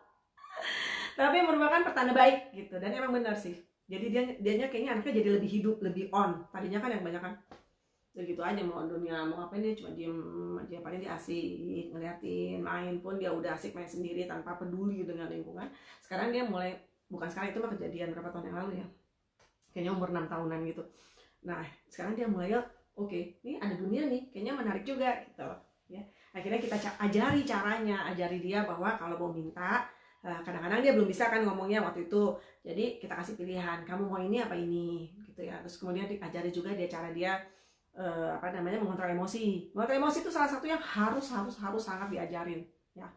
tapi merupakan pertanda baik gitu. Dan emang benar sih, jadi dianya kayaknya anaknya jadi lebih hidup, lebih on. Tadinya kan yang banyak kan ya gitu aja, mau dunia mau ngapain dia cuma diem aja, paling dia asik ngeliatin, main pun dia udah asik main sendiri tanpa peduli dengan lingkungan. Sekarang dia mulai, bukan sekarang, itu mah kejadian berapa tahun yang lalu ya, kayaknya umur 6 tahunan gitu. Nah sekarang dia mulai oke, ini ada dunia nih kayaknya menarik juga gitu ya. Akhirnya kita ajari caranya, ajari dia bahwa kalau mau minta, kadang-kadang dia belum bisa kan ngomongnya waktu itu, jadi kita kasih pilihan, kamu mau ini apa ini gitu ya. Terus kemudian diajari juga dia cara dia mengontrol emosi. Mengontrol emosi itu salah satu yang harus sangat diajarin ya.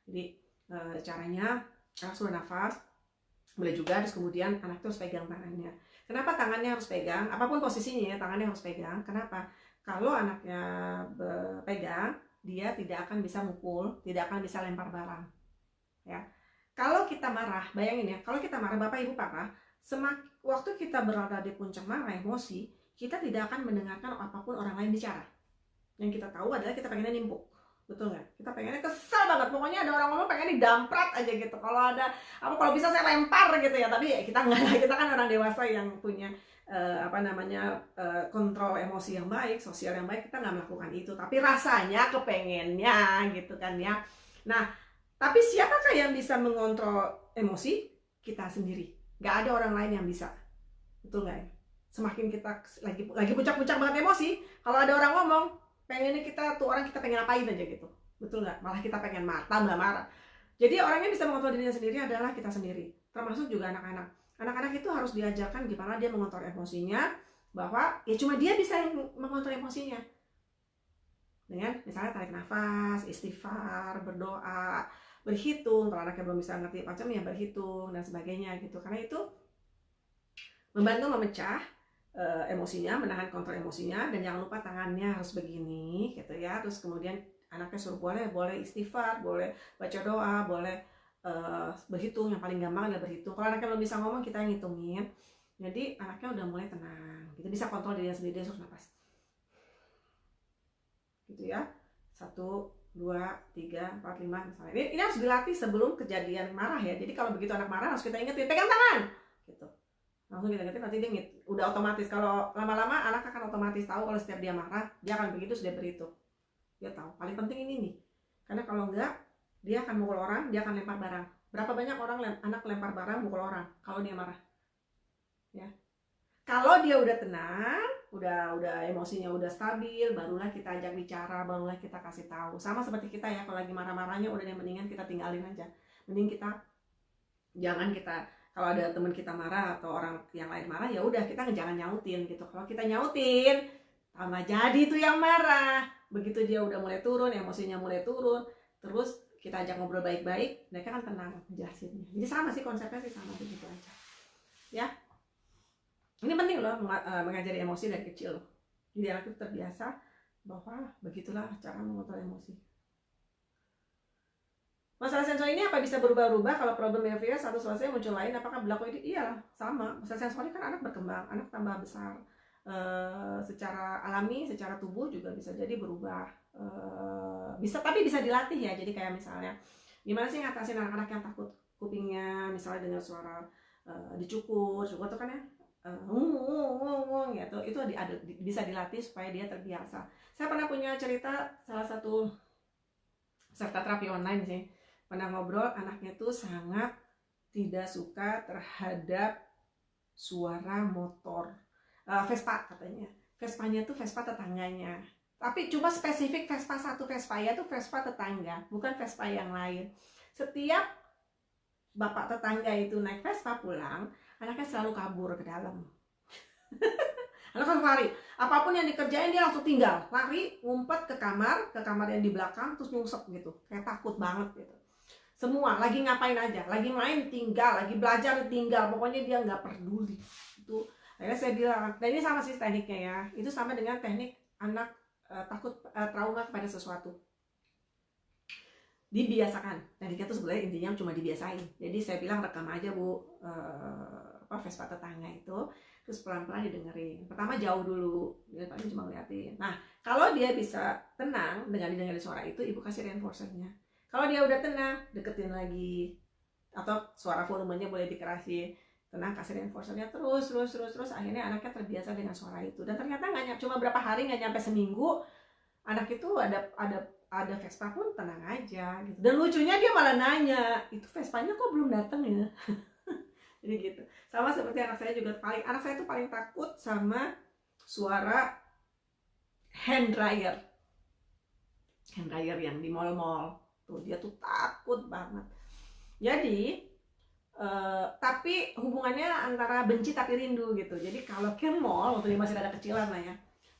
Jadi caranya anak suruh nafas, boleh juga. Terus kemudian anak terus pegang tangannya. Kenapa tangannya harus pegang? Apapun posisinya ya, tangannya harus pegang. Kenapa? Kalau anaknya pegang, dia tidak akan bisa mukul, tidak akan bisa lempar barang ya. Kalau kita marah, bayangin ya, kalau kita marah, Bapak Ibu Papa, waktu kita berada di puncak marah emosi, kita tidak akan mendengarkan apapun orang lain bicara. Yang kita tahu adalah kita pengennya nimpuk, betul nggak? Kita pengennya kesel banget, pokoknya ada orang ngomong pengen didamprat aja gitu. Kalau bisa saya lempar gitu ya, tapi kita nggak, kita kan orang dewasa yang punya kontrol emosi yang baik, sosial yang baik, kita nggak melakukan itu. Tapi rasanya kepengennya gitu kan ya. Nah, tapi siapakah yang bisa mengontrol emosi? Kita sendiri. Nggak ada orang lain yang bisa, betul nggak ya? Semakin kita lagi puncak-puncak banget emosi, kalau ada orang ngomong, pengennya kita pengen apain aja gitu, betul nggak? Malah kita pengen tambah marah. Jadi orang yang bisa mengontrol dirinya sendiri adalah kita sendiri, termasuk juga anak-anak. Anak-anak itu harus diajarkan gimana dia mengontrol emosinya, bahwa ya cuma dia bisa yang mengontrol emosinya. Dengan misalnya tarik nafas, istighfar, berdoa, berhitung. Kalau anaknya belum bisa ngerti macam ya berhitung dan sebagainya gitu. Karena itu membantu memecah emosinya, menahan kontrol emosinya. Dan jangan lupa tangannya harus begini gitu ya. Terus kemudian anaknya suruh boleh istighfar, boleh baca doa, boleh berhitung. Yang paling gampang adalah berhitung. Kalau anaknya belum bisa ngomong, kita yang ngitungin. Jadi anaknya udah mulai tenang gitu, bisa kontrol dirinya sendiri. Dia suruh nafas gitu ya, 1, 2, 3, 4, 5 misalnya. Ini harus dilatih sebelum kejadian marah ya. Jadi kalau begitu anak marah harus kita ingetin, pegang tangan gitu, langsung kita ingetin, nanti dia udah otomatis. Kalau lama-lama anak akan otomatis tahu kalau setiap dia marah dia akan begitu, sudah berhitung. Dia tahu. Paling penting ini nih, karena kalau enggak dia akan mukul orang, dia akan lempar barang. Berapa banyak anak lempar barang, mukul orang kalau dia marah ya. Kalau dia udah tenang, udah emosinya udah stabil, barulah kita ajak bicara, barulah kita kasih tahu. Sama seperti kita ya, kalau lagi marah-marahnya udah yang mendingan kita tinggalin aja. Mending kalau ada teman kita marah atau orang yang lain marah, ya udah kita jangan nyautin gitu. Kalau kita nyautin, tambah jadi tuh yang marah. Begitu dia udah mulai turun, emosinya mulai turun, terus kita ajak ngobrol baik-baik, mereka kan tenang jelasinnya. Jadi sama sih konsepnya sih, sama begitu aja. Ya. Ini penting loh, mengajari emosi dari kecil loh. Jadi anak itu terbiasa bahwa begitulah cara mengontrol emosi. Masalah sensor ini apa bisa berubah-ubah kalau problem behavior satu selesai muncul lain? Apakah berlaku ini? Iya, sama. Masalah sensor ini kan anak berkembang, anak tambah besar. Secara alami, secara tubuh juga bisa jadi berubah. Tapi bisa dilatih ya. Jadi kayak misalnya, gimana sih ngatasin anak-anak yang takut kupingnya misalnya dengan suara dicukur itu kan ya, gitu. Itu bisa dilatih supaya dia terbiasa. Saya pernah punya cerita, salah satu peserta terapi online sih, pernah ngobrol, anaknya tuh sangat tidak suka terhadap suara motor Vespa katanya. Vespanya tuh Vespa tetangganya, tapi cuma spesifik Vespa satu, Vespanya tuh Vespa tetangga, bukan Vespa yang lain. Setiap bapak tetangga itu naik Vespa pulang, anaknya selalu kabur ke dalam. Anak kan lari, apapun yang dikerjain dia langsung tinggal, lari, ngumpet ke kamar yang di belakang, terus nyungsep gitu, kayak takut banget gitu. Semua, lagi ngapain aja, lagi main tinggal, lagi belajar tinggal, pokoknya dia nggak peduli. Itu akhirnya saya bilang, dan ini sama sih tekniknya ya, itu sama dengan teknik anak takut trauma kepada sesuatu. Dibiasakan. Tekniknya itu sebenarnya intinya cuma dibiasain. Jadi saya bilang rekam aja Bu, Vespa tetangga itu, terus pelan-pelan didengerin. Pertama jauh dulu, dia paling cuma ngeliatin. Nah, kalau dia bisa tenang dengan didengerin suara itu, ibu kasih reinforcernya. Kalau dia udah tenang, deketin lagi, atau suara volumenya boleh dikerasin. Tenang, kasih reinforcernya terus. Akhirnya anaknya terbiasa dengan suara itu. Dan ternyata cuma berapa hari, nggak nyampe seminggu, anak itu ada Vespa pun tenang aja gitu. Dan lucunya dia malah nanya, itu Vespanya kok belum datang ya? Jadi gitu. Sama seperti anak saya juga, anak saya itu paling takut sama suara hand dryer. hand dryer yang di mall-mall tuh, dia tuh takut banget. Jadi tapi hubungannya antara benci tapi rindu gitu. Jadi kalau ke mall, waktu dia masih ada kecilan lah ya,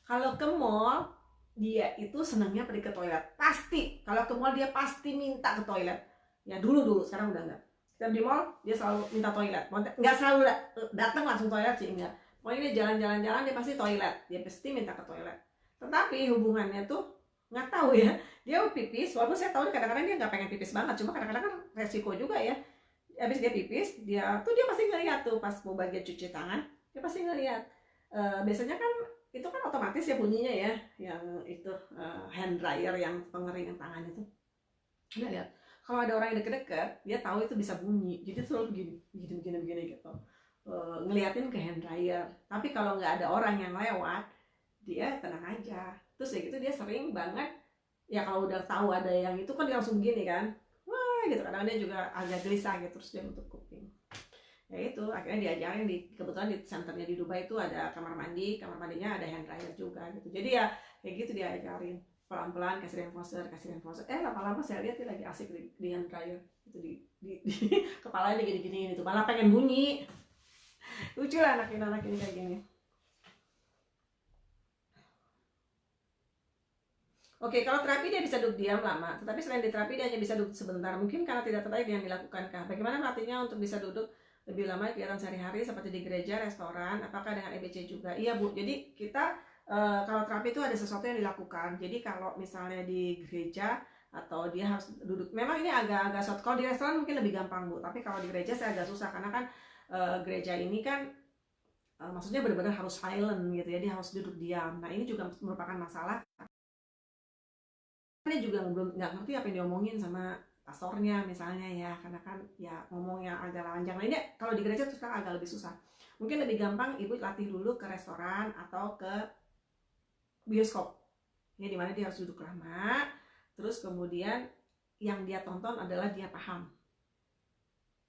kalau ke mall dia itu senangnya pergi ke toilet, pasti. Kalau ke mall dia pasti minta ke toilet. Ya dulu, sekarang udah enggak. Setiap di mall dia selalu minta toilet. Enggak selalu datang langsung toilet sih, enggak. Pokoknya dia jalan-jalan dia pasti toilet, dia pasti minta ke toilet. Tetapi hubungannya tuh nggak tahu ya, dia pipis, walaupun saya tahu kadang-kadang dia nggak pengen pipis banget, cuma kadang-kadang kan resiko juga ya. Habis dia pipis, dia pasti ngeliat tuh pas mau bagian cuci tangan, dia pasti ngeliat. Biasanya kan itu kan otomatis ya bunyinya ya, yang itu hand dryer yang pengering tangan itu. Dia lihat kalau ada orang yang deket-deket, dia tahu itu bisa bunyi, jadi selalu begini gitu, ngeliatin ke hand dryer. Tapi kalau nggak ada orang yang lewat, dia tenang aja. Terus ya gitu dia sering banget ya, kalau udah tahu ada yang itu kan dia langsung begini kan, gitu. Kadang dia juga agak gelisah gitu, terus dia nutup kuping. Ya itu akhirnya diajarin, kebetulan di centernya di Dubai itu ada kamar mandinya ada hand dryer juga gitu. Jadi ya kayak gitu diajarin pelan-pelan, kasih reinforcer. Lama-lama saya lihat dia lagi asik di hand dryer itu, di kepalanya gini-gini itu, malah pengen bunyi. Lucu lah anak ini kayak gini. Oke, kalau terapi dia bisa duduk diam lama, tetapi selain di terapi dia hanya bisa duduk sebentar. Mungkin karena tidak tertarik dengan dilakukankah? Bagaimana melatihnya untuk bisa duduk lebih lama kegiatan sehari-hari seperti di gereja, restoran? Apakah dengan EBC juga? Iya Bu, jadi kita kalau terapi itu ada sesuatu yang dilakukan. Jadi kalau misalnya di gereja atau dia harus duduk, memang ini agak-agak short. Kalau di restoran mungkin lebih gampang Bu, tapi kalau di gereja saya agak susah karena kan gereja ini kan maksudnya benar-benar harus silent gitu ya, dia harus duduk diam. Nah ini juga merupakan masalah. Dia juga belum nggak ngerti apa yang diomongin sama pastornya misalnya ya, karena kan ya ngomong yang agak lanjang. Nah ini kalau di gereja terus kan agak lebih susah. Mungkin lebih gampang ibu latih dulu ke restoran atau ke bioskop ya, dimana dia harus duduk lama, terus kemudian yang dia tonton adalah dia paham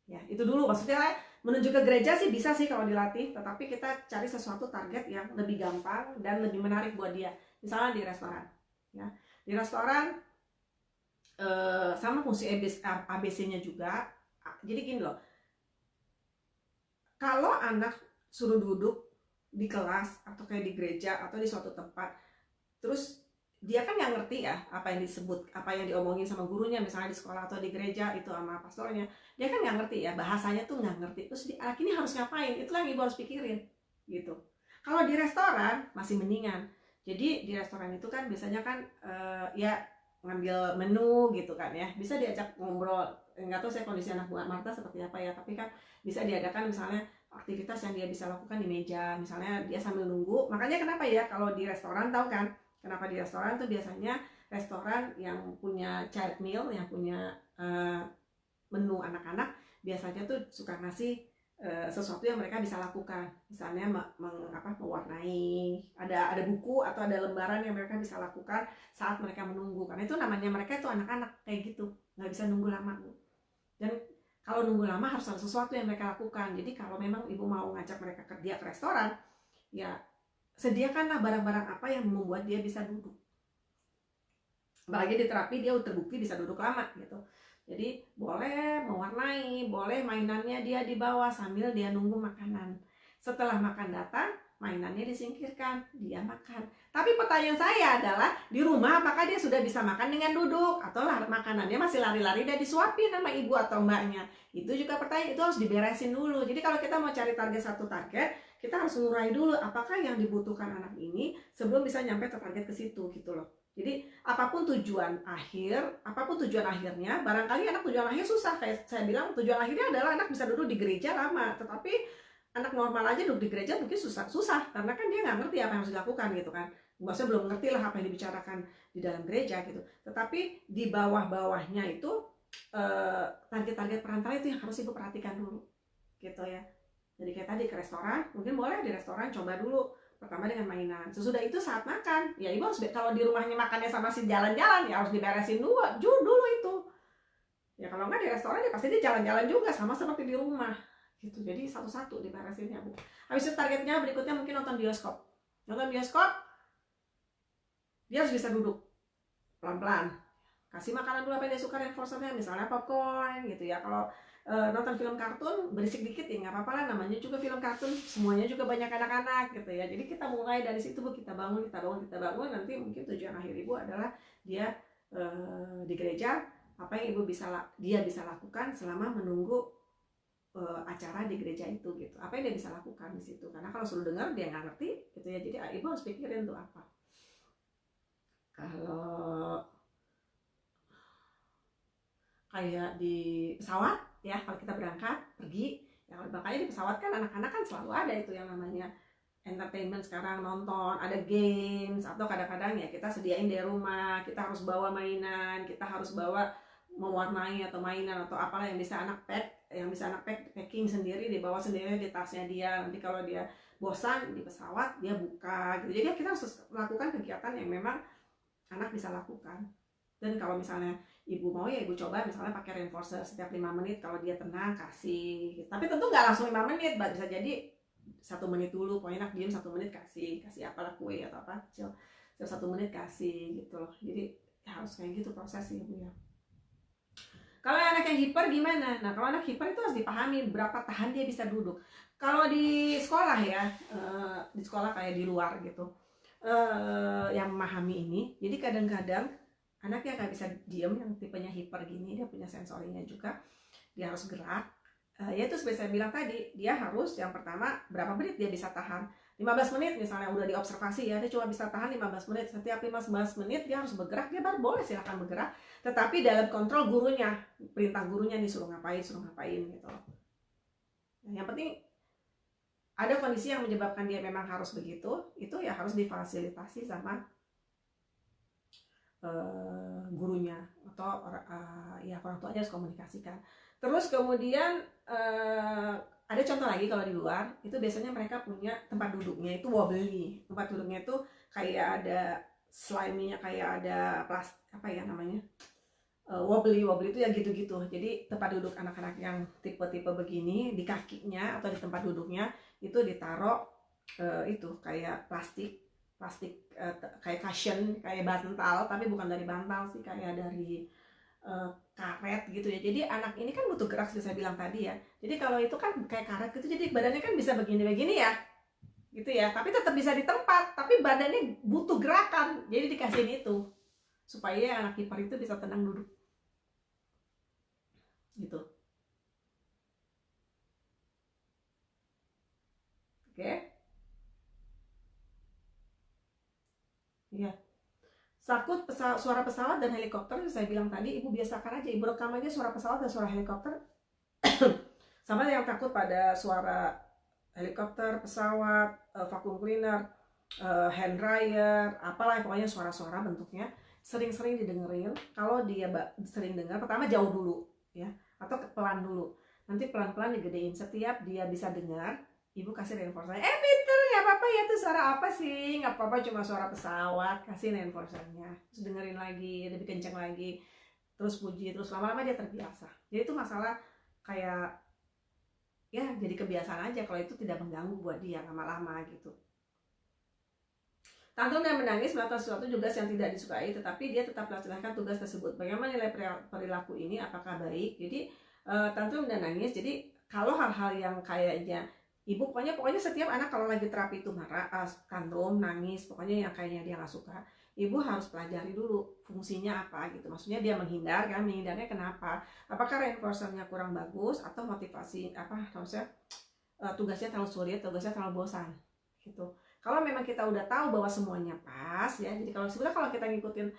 ya, itu dulu. Maksudnya menuju ke gereja sih bisa sih kalau dilatih, tetapi kita cari sesuatu target yang lebih gampang dan lebih menarik buat dia. Misalnya di restoran ya, di restoran sama fungsi ABC-nya juga. Jadi gini loh, kalau anak suruh duduk di kelas atau kayak di gereja atau di suatu tempat, terus dia kan nggak ngerti ya apa yang disebut, apa yang diomongin sama gurunya misalnya di sekolah atau di gereja itu sama pastornya, dia kan nggak ngerti ya, bahasanya tuh nggak ngerti. Terus anak ini harus ngapain, itulah yang ibu harus pikirin gitu. Kalau di restoran masih mendingan. Jadi di restoran itu kan biasanya kan ya ngambil menu gitu kan ya, bisa diajak ngobrol. Nggak tahu saya kondisi anak buah Marta seperti apa ya, tapi kan bisa diadakan misalnya aktivitas yang dia bisa lakukan di meja, misalnya dia sambil nunggu. Makanya kenapa ya kalau di restoran, tahu kan kenapa di restoran tuh biasanya restoran yang punya child meal, yang punya menu anak-anak, biasanya tuh suka ngasih sesuatu yang mereka bisa lakukan, misalnya mewarnai, ada buku atau ada lembaran yang mereka bisa lakukan saat mereka menunggu, karena itu namanya mereka itu anak-anak kayak gitu, nggak bisa nunggu lama. Dan kalau nunggu lama harus ada sesuatu yang mereka lakukan. Jadi kalau memang ibu mau ngajak mereka kerja ke restoran, ya sediakanlah barang-barang apa yang membuat dia bisa duduk. Apalagi di terapi dia terbukti bisa duduk lama gitu. Jadi boleh mewarnai, boleh mainannya dia dibawa sambil dia nunggu makanan. Setelah makan datang, mainannya disingkirkan, dia makan. Tapi pertanyaan saya adalah, di rumah apakah dia sudah bisa makan dengan duduk? Atau makanannya masih lari-lari dan disuapin sama ibu atau mbaknya? Itu juga pertanyaan, itu harus diberesin dulu. Jadi kalau kita mau cari satu target, kita harus ngurai dulu apakah yang dibutuhkan anak ini sebelum bisa nyampe ke target ke situ gitu loh. Jadi apapun tujuan akhirnya, barangkali anak tujuan akhir susah. Kayak saya bilang, tujuan akhirnya adalah anak bisa duduk di gereja lama. Tetapi anak normal aja duduk di gereja mungkin susah karena kan dia nggak ngerti apa yang harus dilakukan gitu kan. Maksudnya belum ngerti lah apa yang dibicarakan di dalam gereja gitu. Tetapi di bawah-bawahnya itu target-target perantara itu yang harus ibu perhatikan dulu gitu ya. Jadi kayak tadi ke restoran, mungkin boleh di restoran coba dulu pertama dengan mainan. Sesudah itu saat makan, ya ibu harus, kalau di rumahnya makannya sama si jalan-jalan, ya harus diberesin dulu itu. Ya kalau nggak di restoran ya pasti dia jalan-jalan juga sama seperti di rumah gitu. Jadi satu-satu diberesin ya Bu. Habis itu targetnya berikutnya mungkin nonton bioskop. Nonton bioskop dia harus bisa duduk pelan-pelan. Kasih makanan dulu apa yang dia suka, reinforcernya misalnya popcorn gitu ya. Kalau nonton film kartun berisik dikit ya nggak apa-apa lah, namanya juga film kartun, semuanya juga banyak anak-anak gitu ya. Jadi kita mulai dari situ Bu, kita bangun, nanti mungkin tujuan akhir Ibu adalah dia di gereja, apa yang dia bisa lakukan selama menunggu acara di gereja itu gitu. Apa yang dia bisa lakukan di situ? Karena kalau suruh dengar dia nggak ngerti gitu ya. Jadi Ibu harus pikirin tuh apa. Kalau kayak di pesawat ya, kalau kita berangkat pergi ya, makanya di pesawat kan anak-anak kan selalu ada itu yang namanya entertainment sekarang, nonton, ada games, atau kadang-kadang ya kita sediain di rumah, kita harus bawa mainan, kita harus bawa mewarnai atau mainan atau apalah yang bisa anak packing sendiri, dibawa sendiri di tasnya dia. Nanti kalau dia bosan di pesawat dia buka gitu. Jadi kita harus melakukan kegiatan yang memang anak bisa lakukan. Dan kalau misalnya Ibu mau ya Ibu coba misalnya pakai reinforcer setiap 5 menit, kalau dia tenang kasih. Tapi tentu nggak langsung 5 menit, bisa jadi 1 menit dulu, pokoknya enak diem 1 menit kasih apalah kue atau apa kecil, 1 menit kasih gitu loh. Jadi ya harus kayak gitu prosesnya Bu ya. Kalau anak yang hiper gimana? Nah kalau anak hiper itu harus dipahami berapa tahan dia bisa duduk. Kalau di sekolah ya, di sekolah kayak di luar gitu, yang memahami ini, jadi kadang-kadang anaknya nggak bisa diem, yang tipenya hiper gini, dia punya sensorinya juga, dia harus gerak. Ya itu seperti saya bilang tadi, dia harus yang pertama berapa menit dia bisa tahan. 15 menit misalnya udah diobservasi ya, dia cuma bisa tahan 15 menit. Setiap 15 menit dia harus bergerak, dia baru boleh silahkan bergerak, tetapi dalam kontrol gurunya, perintah gurunya nih suruh ngapain gitu. Nah, yang penting ada kondisi yang menyebabkan dia memang harus begitu, itu ya harus difasilitasi sama gurunya atau ya orang tuanya harus komunikasikan. Terus kemudian ada contoh lagi kalau di luar itu biasanya mereka punya tempat duduknya itu wobbly. Tempat duduknya itu kayak ada slimy-nya, kayak ada plastik apa ya namanya, wobbly itu ya gitu-gitu. Jadi tempat duduk anak-anak yang tipe-tipe begini di kakinya atau di tempat duduknya itu ditaruh itu kayak plastik kayak cushion, kayak bantal, tapi bukan dari bantal sih, kayak dari karet gitu ya. Jadi anak ini kan butuh gerak seperti saya bilang tadi ya. Jadi kalau itu kan kayak karet gitu, jadi badannya kan bisa begini-begini ya gitu ya, tapi tetap bisa di tempat, tapi badannya butuh gerakan. Jadi dikasihin itu supaya anak hiper itu bisa tenang duduk gitu. Oke. Iya. Takut suara pesawat dan helikopter, saya bilang tadi, Ibu biasakan aja, Ibu rekam aja suara pesawat dan suara helikopter. Sama yang takut pada suara helikopter, pesawat, vacuum cleaner, hand dryer, apalah pokoknya suara-suara bentuknya, sering-sering didengerin. Kalau dia sering dengar, pertama jauh dulu ya, atau pelan dulu. Nanti pelan-pelan digedein. Setiap dia bisa dengar, Ibu kasih reinforcer. Peter, nggak apa-apa ya, tuh suara apa sih? Nggak apa-apa, cuma suara pesawat. Kasih reinforcernya, terus dengerin lagi, lebih kenceng lagi, terus puji, terus lama-lama dia terbiasa. Jadi itu masalah kayak ya jadi kebiasaan aja. Kalau itu tidak mengganggu buat dia lama-lama gitu. Tantrum dan menangis melakukan sesuatu juga yang tidak disukai, tetapi dia tetap melaksanakan tugas tersebut. Bagaimana nilai perilaku ini? Apakah baik? Jadi tantrum dan nangis. Jadi kalau hal-hal yang kayaknya Ibu pokoknya setiap anak kalau lagi terapi itu marah, tantrum, nangis, pokoknya yang kayaknya dia nggak suka, Ibu harus pelajari dulu fungsinya apa gitu. Maksudnya dia menghindar kan, menghindarnya kenapa? Apakah reinforcernya kurang bagus atau motivasi apa? Maksudnya tugasnya terlalu sulit, tugasnya terlalu bosan gitu. Kalau memang kita udah tahu bahwa semuanya pas ya, jadi kalau sebenarnya kalau kita ngikutin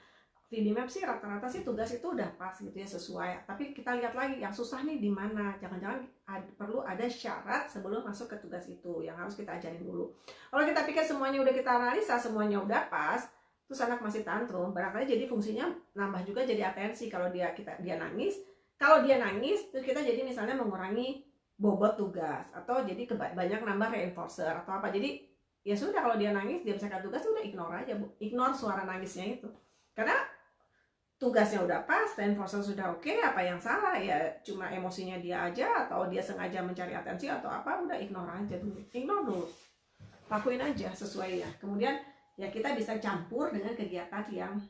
VB-Map sih rata-rata sih tugas itu udah pas gitu ya, sesuai. Tapi kita lihat lagi yang susah nih di mana. Jangan-jangan perlu ada syarat sebelum masuk ke tugas itu yang harus kita ajarin dulu. Kalau kita pikir semuanya udah kita analisa, semuanya udah pas, terus anak masih tantrum, barangkali jadi fungsinya nambah juga jadi atensi. Kalau dia nangis, kalau dia nangis, terus kita jadi misalnya mengurangi bobot tugas atau jadi banyak nambah reinforcer atau apa. Jadi ya sudah, kalau dia nangis dia misalkan tugas, udah ignore aja Bu, ignore suara nangisnya itu, karena tugasnya udah pas, reinforcer sudah oke, apa yang salah ya cuma emosinya dia aja atau dia sengaja mencari atensi atau apa, udah ignore aja dulu, ignore dulu, lakuin aja sesuai ya. Kemudian ya kita bisa campur dengan kegiatan yang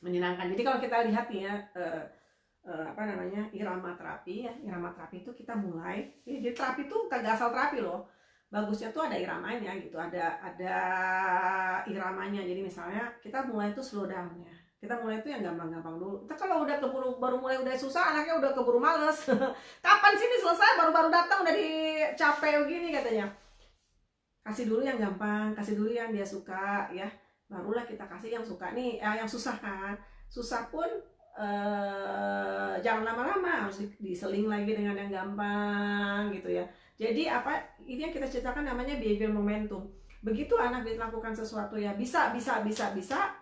menyenangkan. Jadi kalau kita lihat nih ya, apa namanya, irama terapi ya, irama terapi itu kita mulai, jadi terapi itu kagak asal terapi loh, bagusnya tuh ada iramanya gitu, ada iramanya. Jadi misalnya kita mulai tuh slow down-nya, kita mulai tuh yang gampang-gampang dulu. Kita kalau udah keburu, baru mulai udah susah, anaknya udah keburu males. Kapan sih ini selesai, baru-baru datang udah capek begini katanya. Kasih dulu yang gampang, kasih dulu yang dia suka ya, barulah kita kasih yang suka nih, yang susah kan. Susah pun jangan lama-lama, harus diseling lagi dengan yang gampang gitu ya. Jadi apa ini yang kita ceritakan namanya behavior momentum. Begitu anak dilakukan sesuatu ya bisa,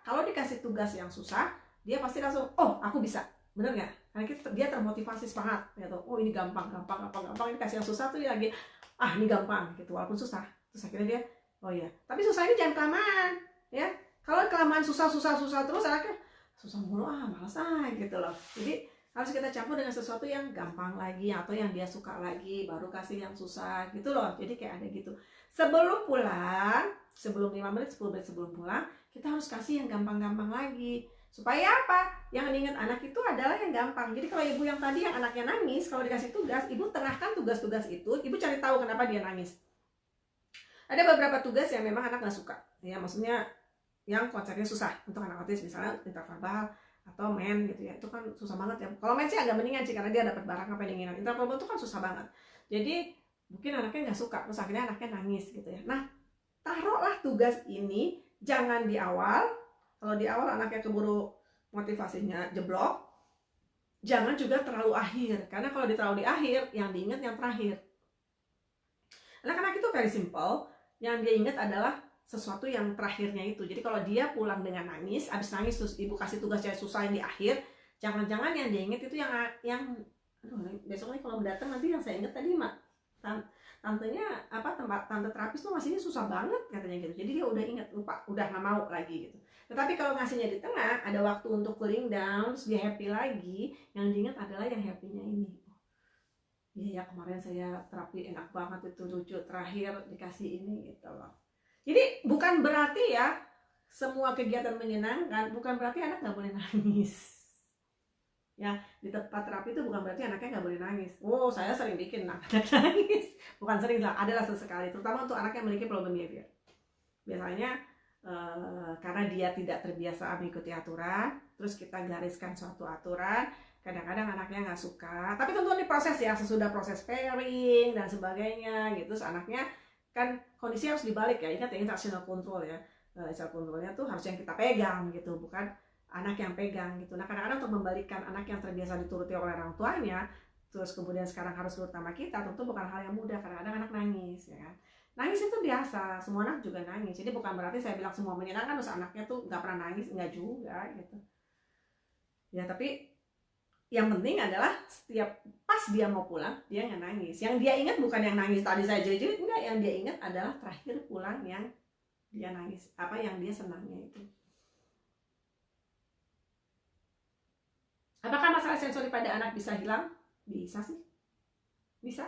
kalau dikasih tugas yang susah, dia pasti langsung, oh aku bisa, bener nggak? Karena dia termotivasi, semangat gitu. Oh ini gampang, ini kasih yang susah tuh dia lagi, ah ini gampang gitu, walaupun susah. Terus akhirnya dia, oh iya, tapi susah ini jangan kelamaan ya. Kalau kelamaan susah terus, anaknya susah mulu, malas gitu loh. Jadi harus kita campur dengan sesuatu yang gampang lagi, atau yang dia suka lagi, baru kasih yang susah gitu loh. Jadi kayak ada gitu. Sebelum pulang, sebelum 5 menit, 10 menit sebelum pulang, kita harus kasih yang gampang-gampang lagi. Supaya apa? Yang diingat anak itu adalah yang gampang. Jadi kalau ibu yang tadi yang anaknya nangis, kalau dikasih tugas, ibu tengahkan tugas-tugas itu, ibu cari tahu kenapa dia nangis. Ada beberapa tugas yang memang anak nggak suka, ya maksudnya yang konsepnya susah untuk anak autis, misalnya interverbal atau men gitu ya, itu kan susah banget ya. Kalau men sih agak mendingan sih karena dia dapat barang apa yang diinginkan. Interverbal itu kan susah banget, jadi mungkin anaknya nggak suka, terus akhirnya anaknya nangis gitu ya. Nah, taruhlah tugas ini jangan di awal. Kalau di awal anaknya keburu motivasinya jeblok, jangan juga terlalu akhir, karena kalau terlalu di akhir, yang diingat yang terakhir. Anak-anak itu very simple, yang dia ingat adalah sesuatu yang terakhirnya itu. Jadi kalau dia pulang dengan nangis, abis nangis terus ibu kasih tugas yang susah yang di akhir, jangan-jangan yang dia ingat itu yang besoknya kalau datang nanti yang saya ingat tadi mak tantenya apa, tante terapis tuh ngasihnya susah banget katanya gitu. Jadi dia udah ingat, lupa, udah nggak mau lagi gitu. Tetapi kalau ngasihnya di tengah, ada waktu untuk cooling down, terus dia happy lagi, yang diingat adalah yang happy-nya ini. Iya ya, kemarin saya terapi enak banget itu, lucu, terakhir dikasih ini gitu loh. Jadi bukan berarti ya semua kegiatan menyenangkan, bukan berarti anak nggak boleh nangis. Ya, di tempat terapi itu bukan berarti anaknya nggak boleh nangis. Oh, saya sering bikin anak nangis. Bukan sering lah, adalah sesekali. Terutama untuk anak yang memiliki problem behavior. Biasanya karena dia tidak terbiasa mengikuti aturan, terus kita gariskan suatu aturan, kadang-kadang anaknya nggak suka. Tapi tentu ini proses ya, sesudah proses pairing dan sebagainya gitu, terus anaknya kan kondisi harus dibalik ya, ingat ya, instructional control ya, instructional controlnya tuh harus yang kita pegang gitu, bukan anak yang pegang gitu. Nah kadang-kadang untuk membalikkan anak yang terbiasa dituruti oleh orang tuanya, terus kemudian sekarang harus nurut sama kita, tentu bukan hal yang mudah. Kadang-kadang anak nangis ya kan, nangis itu biasa, semua anak juga nangis. Jadi bukan berarti saya bilang semua menyenangkan terus anaknya tuh nggak pernah nangis, nggak juga gitu ya. Tapi yang penting adalah setiap pas dia mau pulang dia nggak nangis. Yang dia ingat bukan yang nangis tadi saya jerit-jerit, enggak. Yang dia ingat adalah terakhir pulang yang dia nangis, apa yang dia senangnya itu. Apakah masalah sensori pada anak bisa hilang? Bisa sih, bisa.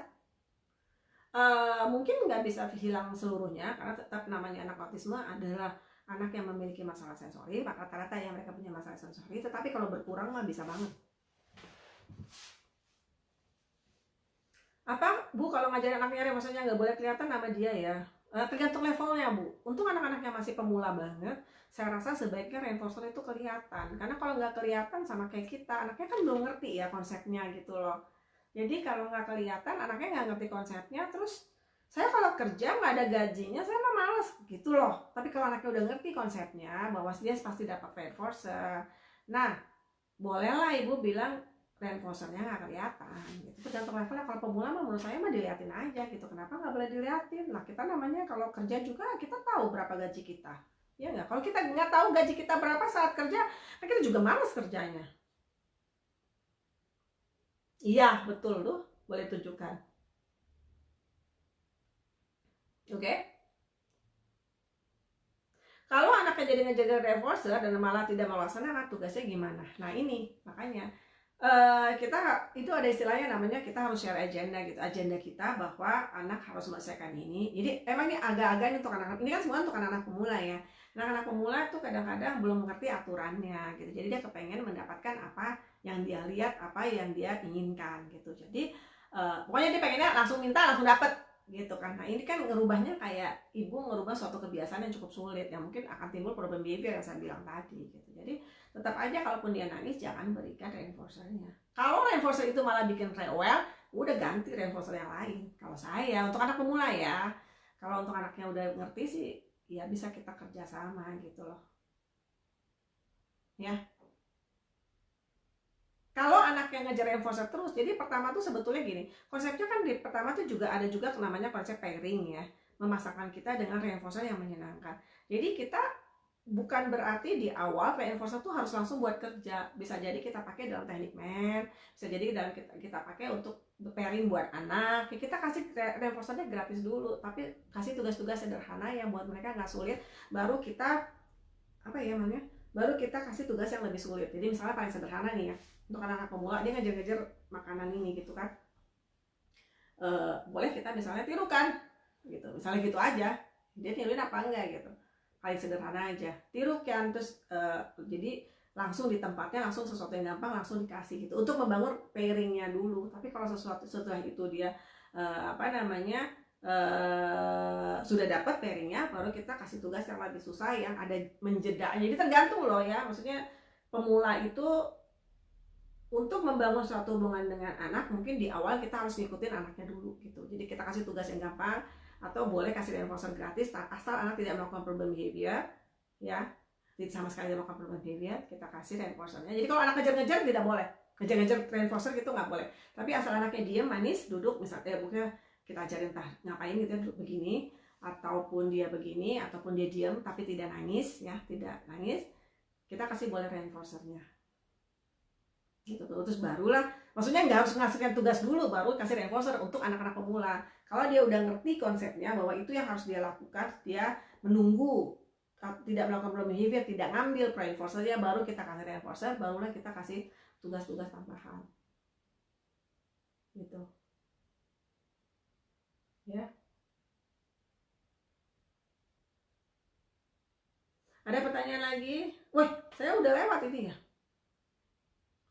Mungkin nggak bisa hilang seluruhnya, karena tetap namanya anak autisme adalah anak yang memiliki masalah sensori. Rata-rata yang mereka punya masalah sensori, tetapi kalau berkurang mah bisa banget. Apa Bu, kalau ngajarin anaknya maksudnya nggak boleh kelihatan nama dia ya? Tergantung levelnya Bu. Untuk anak-anak yang masih pemula banget, saya rasa sebaiknya reinforcer itu kelihatan. Karena kalau nggak kelihatan sama kayak kita, anaknya kan belum ngerti ya konsepnya gitu loh. Jadi kalau nggak kelihatan, anaknya nggak ngerti konsepnya, terus saya kalau kerja nggak ada gajinya, saya mah males gitu loh. Tapi kalau anaknya udah ngerti konsepnya, bahwa dia pasti dapat reinforcer, nah bolehlah ibu bilang reinforcernya nggak kelihatan gitu. Tergantung levelnya. Kalau pemula mah menurut saya mah diliatin aja gitu. Kenapa nggak boleh diliatin? Nah kita namanya kalau kerja juga kita tahu berapa gaji kita, ya nggak? Kalau kita nggak tahu gaji kita berapa saat kerja, nah kita juga malas kerjanya. Iya betul tuh, boleh tunjukkan. Oke. Kalau anaknya jadi ngejaga reinforcer dan malah tidak melaksanakan tugasnya gimana? Nah ini makanya kita itu ada istilahnya namanya kita harus share agenda gitu, agenda kita bahwa anak harus menyelesaikan ini. Jadi emang ini agak-agak ini untuk anak-anak, ini kan semua untuk anak-anak pemula ya. Anak-anak pemula tuh kadang-kadang belum mengerti aturannya gitu, jadi dia kepengen mendapatkan apa yang dia lihat, apa yang dia inginkan gitu. Jadi pokoknya dia pengennya langsung minta langsung dapat gitu kan. Nah ini kan ngerubahnya kayak ibu ngerubah suatu kebiasaan yang cukup sulit, yang mungkin akan timbul problem behavior yang saya bilang tadi gitu. Jadi tetap aja kalaupun dia nangis jangan berikan reinforcernya. Kalau reinforcer itu malah bikin rewel, udah ganti reinforcer yang lain. Kalau saya untuk anak pemula ya, kalau untuk anaknya udah ngerti sih ya bisa kita kerjasama gitu loh ya. Kalau anak yang ngejar reinforcer terus, jadi pertama tuh sebetulnya gini, konsepnya kan di pertama tuh juga ada juga namanya konsep pairing ya, memasangkan kita dengan reinforcer yang menyenangkan. Jadi kita bukan berarti di awal reinforcer tuh harus langsung buat kerja, bisa jadi kita pakai dalam teknik men, bisa jadi dalam kita pakai untuk pairing buat anak. Kita kasih reinforcernya gratis dulu, tapi kasih tugas-tugas sederhana yang buat mereka nggak sulit, baru kita apa ya namanya, baru kita kasih tugas yang lebih sulit. Jadi misalnya paling sederhana nih ya, untuk anak-anak pemula dia ngejar-ngejar makanan ini gitu kan, boleh kita misalnya tirukan gitu, misalnya gitu aja, dia tiruin apa enggak gitu, paling sederhana aja tirukan. Terus jadi langsung di tempatnya, langsung sesuatu yang gampang langsung dikasih gitu untuk membangun pairingnya dulu. Tapi kalau sesuatu setelah itu dia apa namanya sudah dapat pairingnya, baru kita kasih tugas yang lebih susah yang ada menjedaknya. Jadi tergantung loh ya, maksudnya pemula itu untuk membangun suatu hubungan dengan anak, mungkin di awal kita harus ngikutin anaknya dulu gitu. Jadi kita kasih tugas yang gampang, atau boleh kasih reinforcer gratis asal anak tidak melakukan problem behavior ya, tidak sama sekali tidak melakukan problem behavior, kita kasih reinforcernya. Jadi kalau anak ngejar-ngejar tidak boleh, ngejar-ngejar reinforcer gitu nggak boleh. Tapi asal anaknya diam, manis, duduk misalnya, bukannya kita ajarin entah ngapain gitu ya, duduk begini, ataupun dia begini, ataupun dia diam tapi tidak nangis ya, tidak nangis, kita kasih boleh reinforcernya gitu tuh. Terus barulah, maksudnya nggak harus ngasihkan tugas dulu baru kasih reinforcer untuk anak-anak pemula. Kalau dia udah ngerti konsepnya bahwa itu yang harus dia lakukan, dia menunggu tidak melakukan problem behavior, tidak ngambil reinforcer, ya baru kita kasih reinforcer, barulah kita kasih tugas-tugas tambahan gitu ya. Ada pertanyaan lagi? Wah, saya udah lewat ini ya,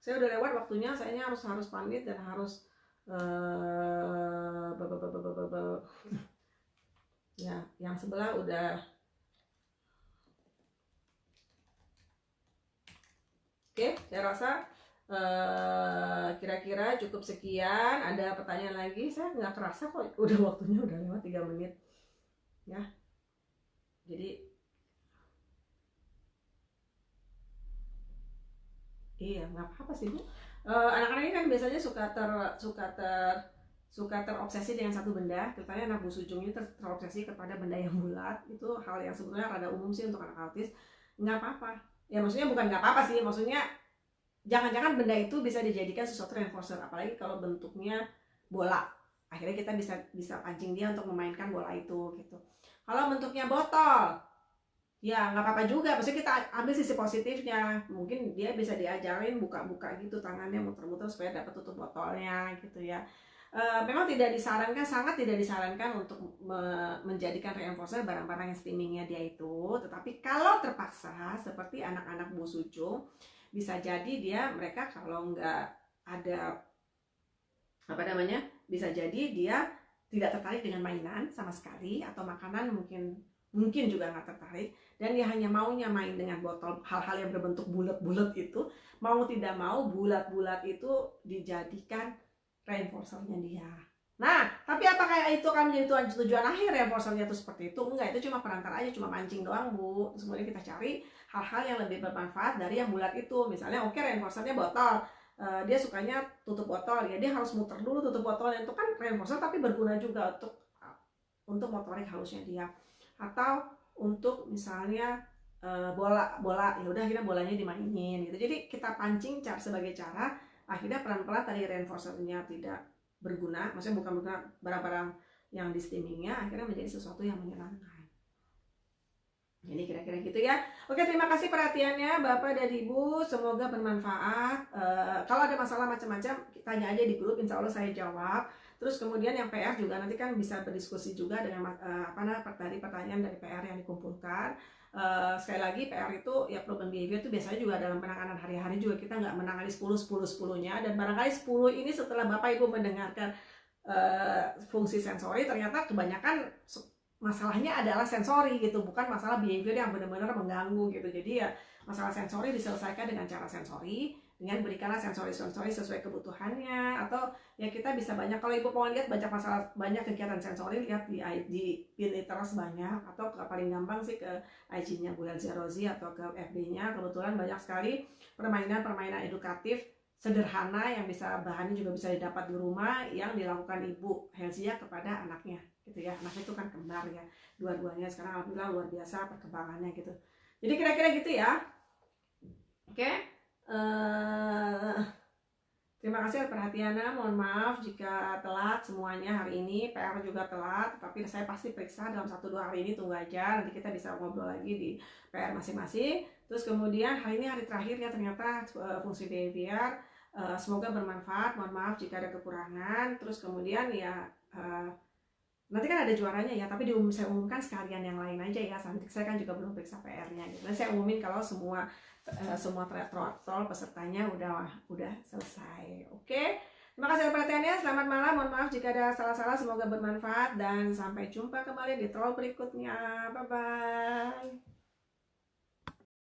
saya udah lewat waktunya, saya harus pamit dan harus ya, yang sebelah udah. Oke, saya rasa kira-kira cukup sekian. Ada pertanyaan lagi? Saya nggak kerasa kok, udah waktunya udah lewat 3 menit ya. Jadi iya, nggak apa-apa sih Bu. Anak-anak ini kan biasanya suka terobsesi dengan satu benda. Terutama anak Bu Sujung ini terobsesi kepada benda yang bulat. Itu hal yang sebetulnya rada umum sih untuk anak autis. Nggak apa-apa ya, maksudnya bukan nggak apa-apa sih, maksudnya jangan-jangan benda itu bisa dijadikan sesuatu reinforcer, apalagi kalau bentuknya bola. Akhirnya kita bisa pancing dia untuk memainkan bola itu gitu. Kalau bentuknya botol, ya nggak apa-apa juga, maksudnya kita ambil sisi positifnya. Mungkin dia bisa diajarin buka-buka gitu tangannya, muter-muter supaya dapat tutup botolnya gitu ya. Memang tidak disarankan, sangat tidak disarankan untuk menjadikan reinforcer barang-barang yang steamingnya dia itu. Tetapi kalau terpaksa seperti anak-anak Bu Sucung, bisa jadi mereka kalau nggak ada apa namanya, bisa jadi dia tidak tertarik dengan mainan sama sekali, atau makanan mungkin juga nggak tertarik, dan dia hanya maunya main dengan botol, hal-hal yang berbentuk bulat-bulat itu. Mau tidak mau bulat-bulat itu dijadikan reinforcernya dia. Nah, tapi apakah itu akan menjadi tujuan akhir reinforcernya itu seperti itu? Enggak, itu cuma perantara aja, cuma mancing doang Bu. Semuanya kita cari hal-hal yang lebih bermanfaat dari yang bulat itu. Misalnya oke, reinforcernya botol, dia sukanya tutup botol ya, dia harus muter dulu tutup botolnya, itu kan reinforcer tapi berguna juga untuk motorik halusnya dia. Atau untuk misalnya bola ya udah akhirnya bolanya dimainin gitu. Jadi kita pancing sebagai cara akhirnya pelan-pelan tadi reinforcernya tidak berguna, maksudnya bukan berguna barang-barang yang di steamingnya, akhirnya menjadi sesuatu yang menyenangkan Jadi kira-kira gitu ya. Oke, terima kasih perhatiannya Bapak dan Ibu, semoga bermanfaat. Kalau ada masalah macam-macam, tanya aja di grup, insya Allah saya jawab. Terus kemudian yang PR juga nanti kan bisa berdiskusi juga dengan dari pertanyaan dari PR yang dikumpulkan. Sekali lagi PR itu ya problem behavior itu biasanya juga dalam penanganan hari-hari juga kita nggak menangani 10-10-10-nya, dan barangkali 10 ini setelah Bapak Ibu mendengarkan fungsi sensori ternyata kebanyakan masalahnya adalah sensori gitu, bukan masalah behavior yang benar-benar mengganggu gitu. Jadi ya masalah sensori diselesaikan dengan cara sensori, dengan berikanlah sensori-sensori sesuai kebutuhannya. Atau ya kita bisa banyak, kalau ibu mau lihat banyak masalah, banyak kegiatan sensori, lihat di Pinterest banyak, atau paling gampang sih ke IG-nya Bu Elzia Rozi atau ke FB-nya. Kebetulan banyak sekali permainan-permainan edukatif sederhana yang bisa bahannya juga bisa didapat di rumah yang dilakukan Ibu Helzia kepada anaknya gitu ya. Anaknya itu kan kembar ya, dua-duanya sekarang alhamdulillah luar biasa perkembangannya gitu. Jadi kira-kira gitu ya. Oke, terima kasih atas perhatiannya. Mohon maaf jika telat semuanya hari ini, PR juga telat, tapi saya pasti periksa dalam 1-2 hari ini, tunggu aja, nanti kita bisa ngobrol lagi di PR masing-masing. Terus kemudian hari ini hari terakhir ya ternyata fungsi behavior. Semoga bermanfaat, mohon maaf jika ada kekurangan. Terus kemudian ya nanti kan ada juaranya ya, tapi saya umumkan sekalian yang lain aja ya. Saya kan juga belum periksa PR-nya gitu. Nah, saya umumin kalau semua pesertanya udah selesai. Oke. Terima kasih atas perhatiannya. Selamat malam. Mohon maaf jika ada salah-salah. Semoga bermanfaat dan sampai jumpa kembali di troll berikutnya. Bye bye.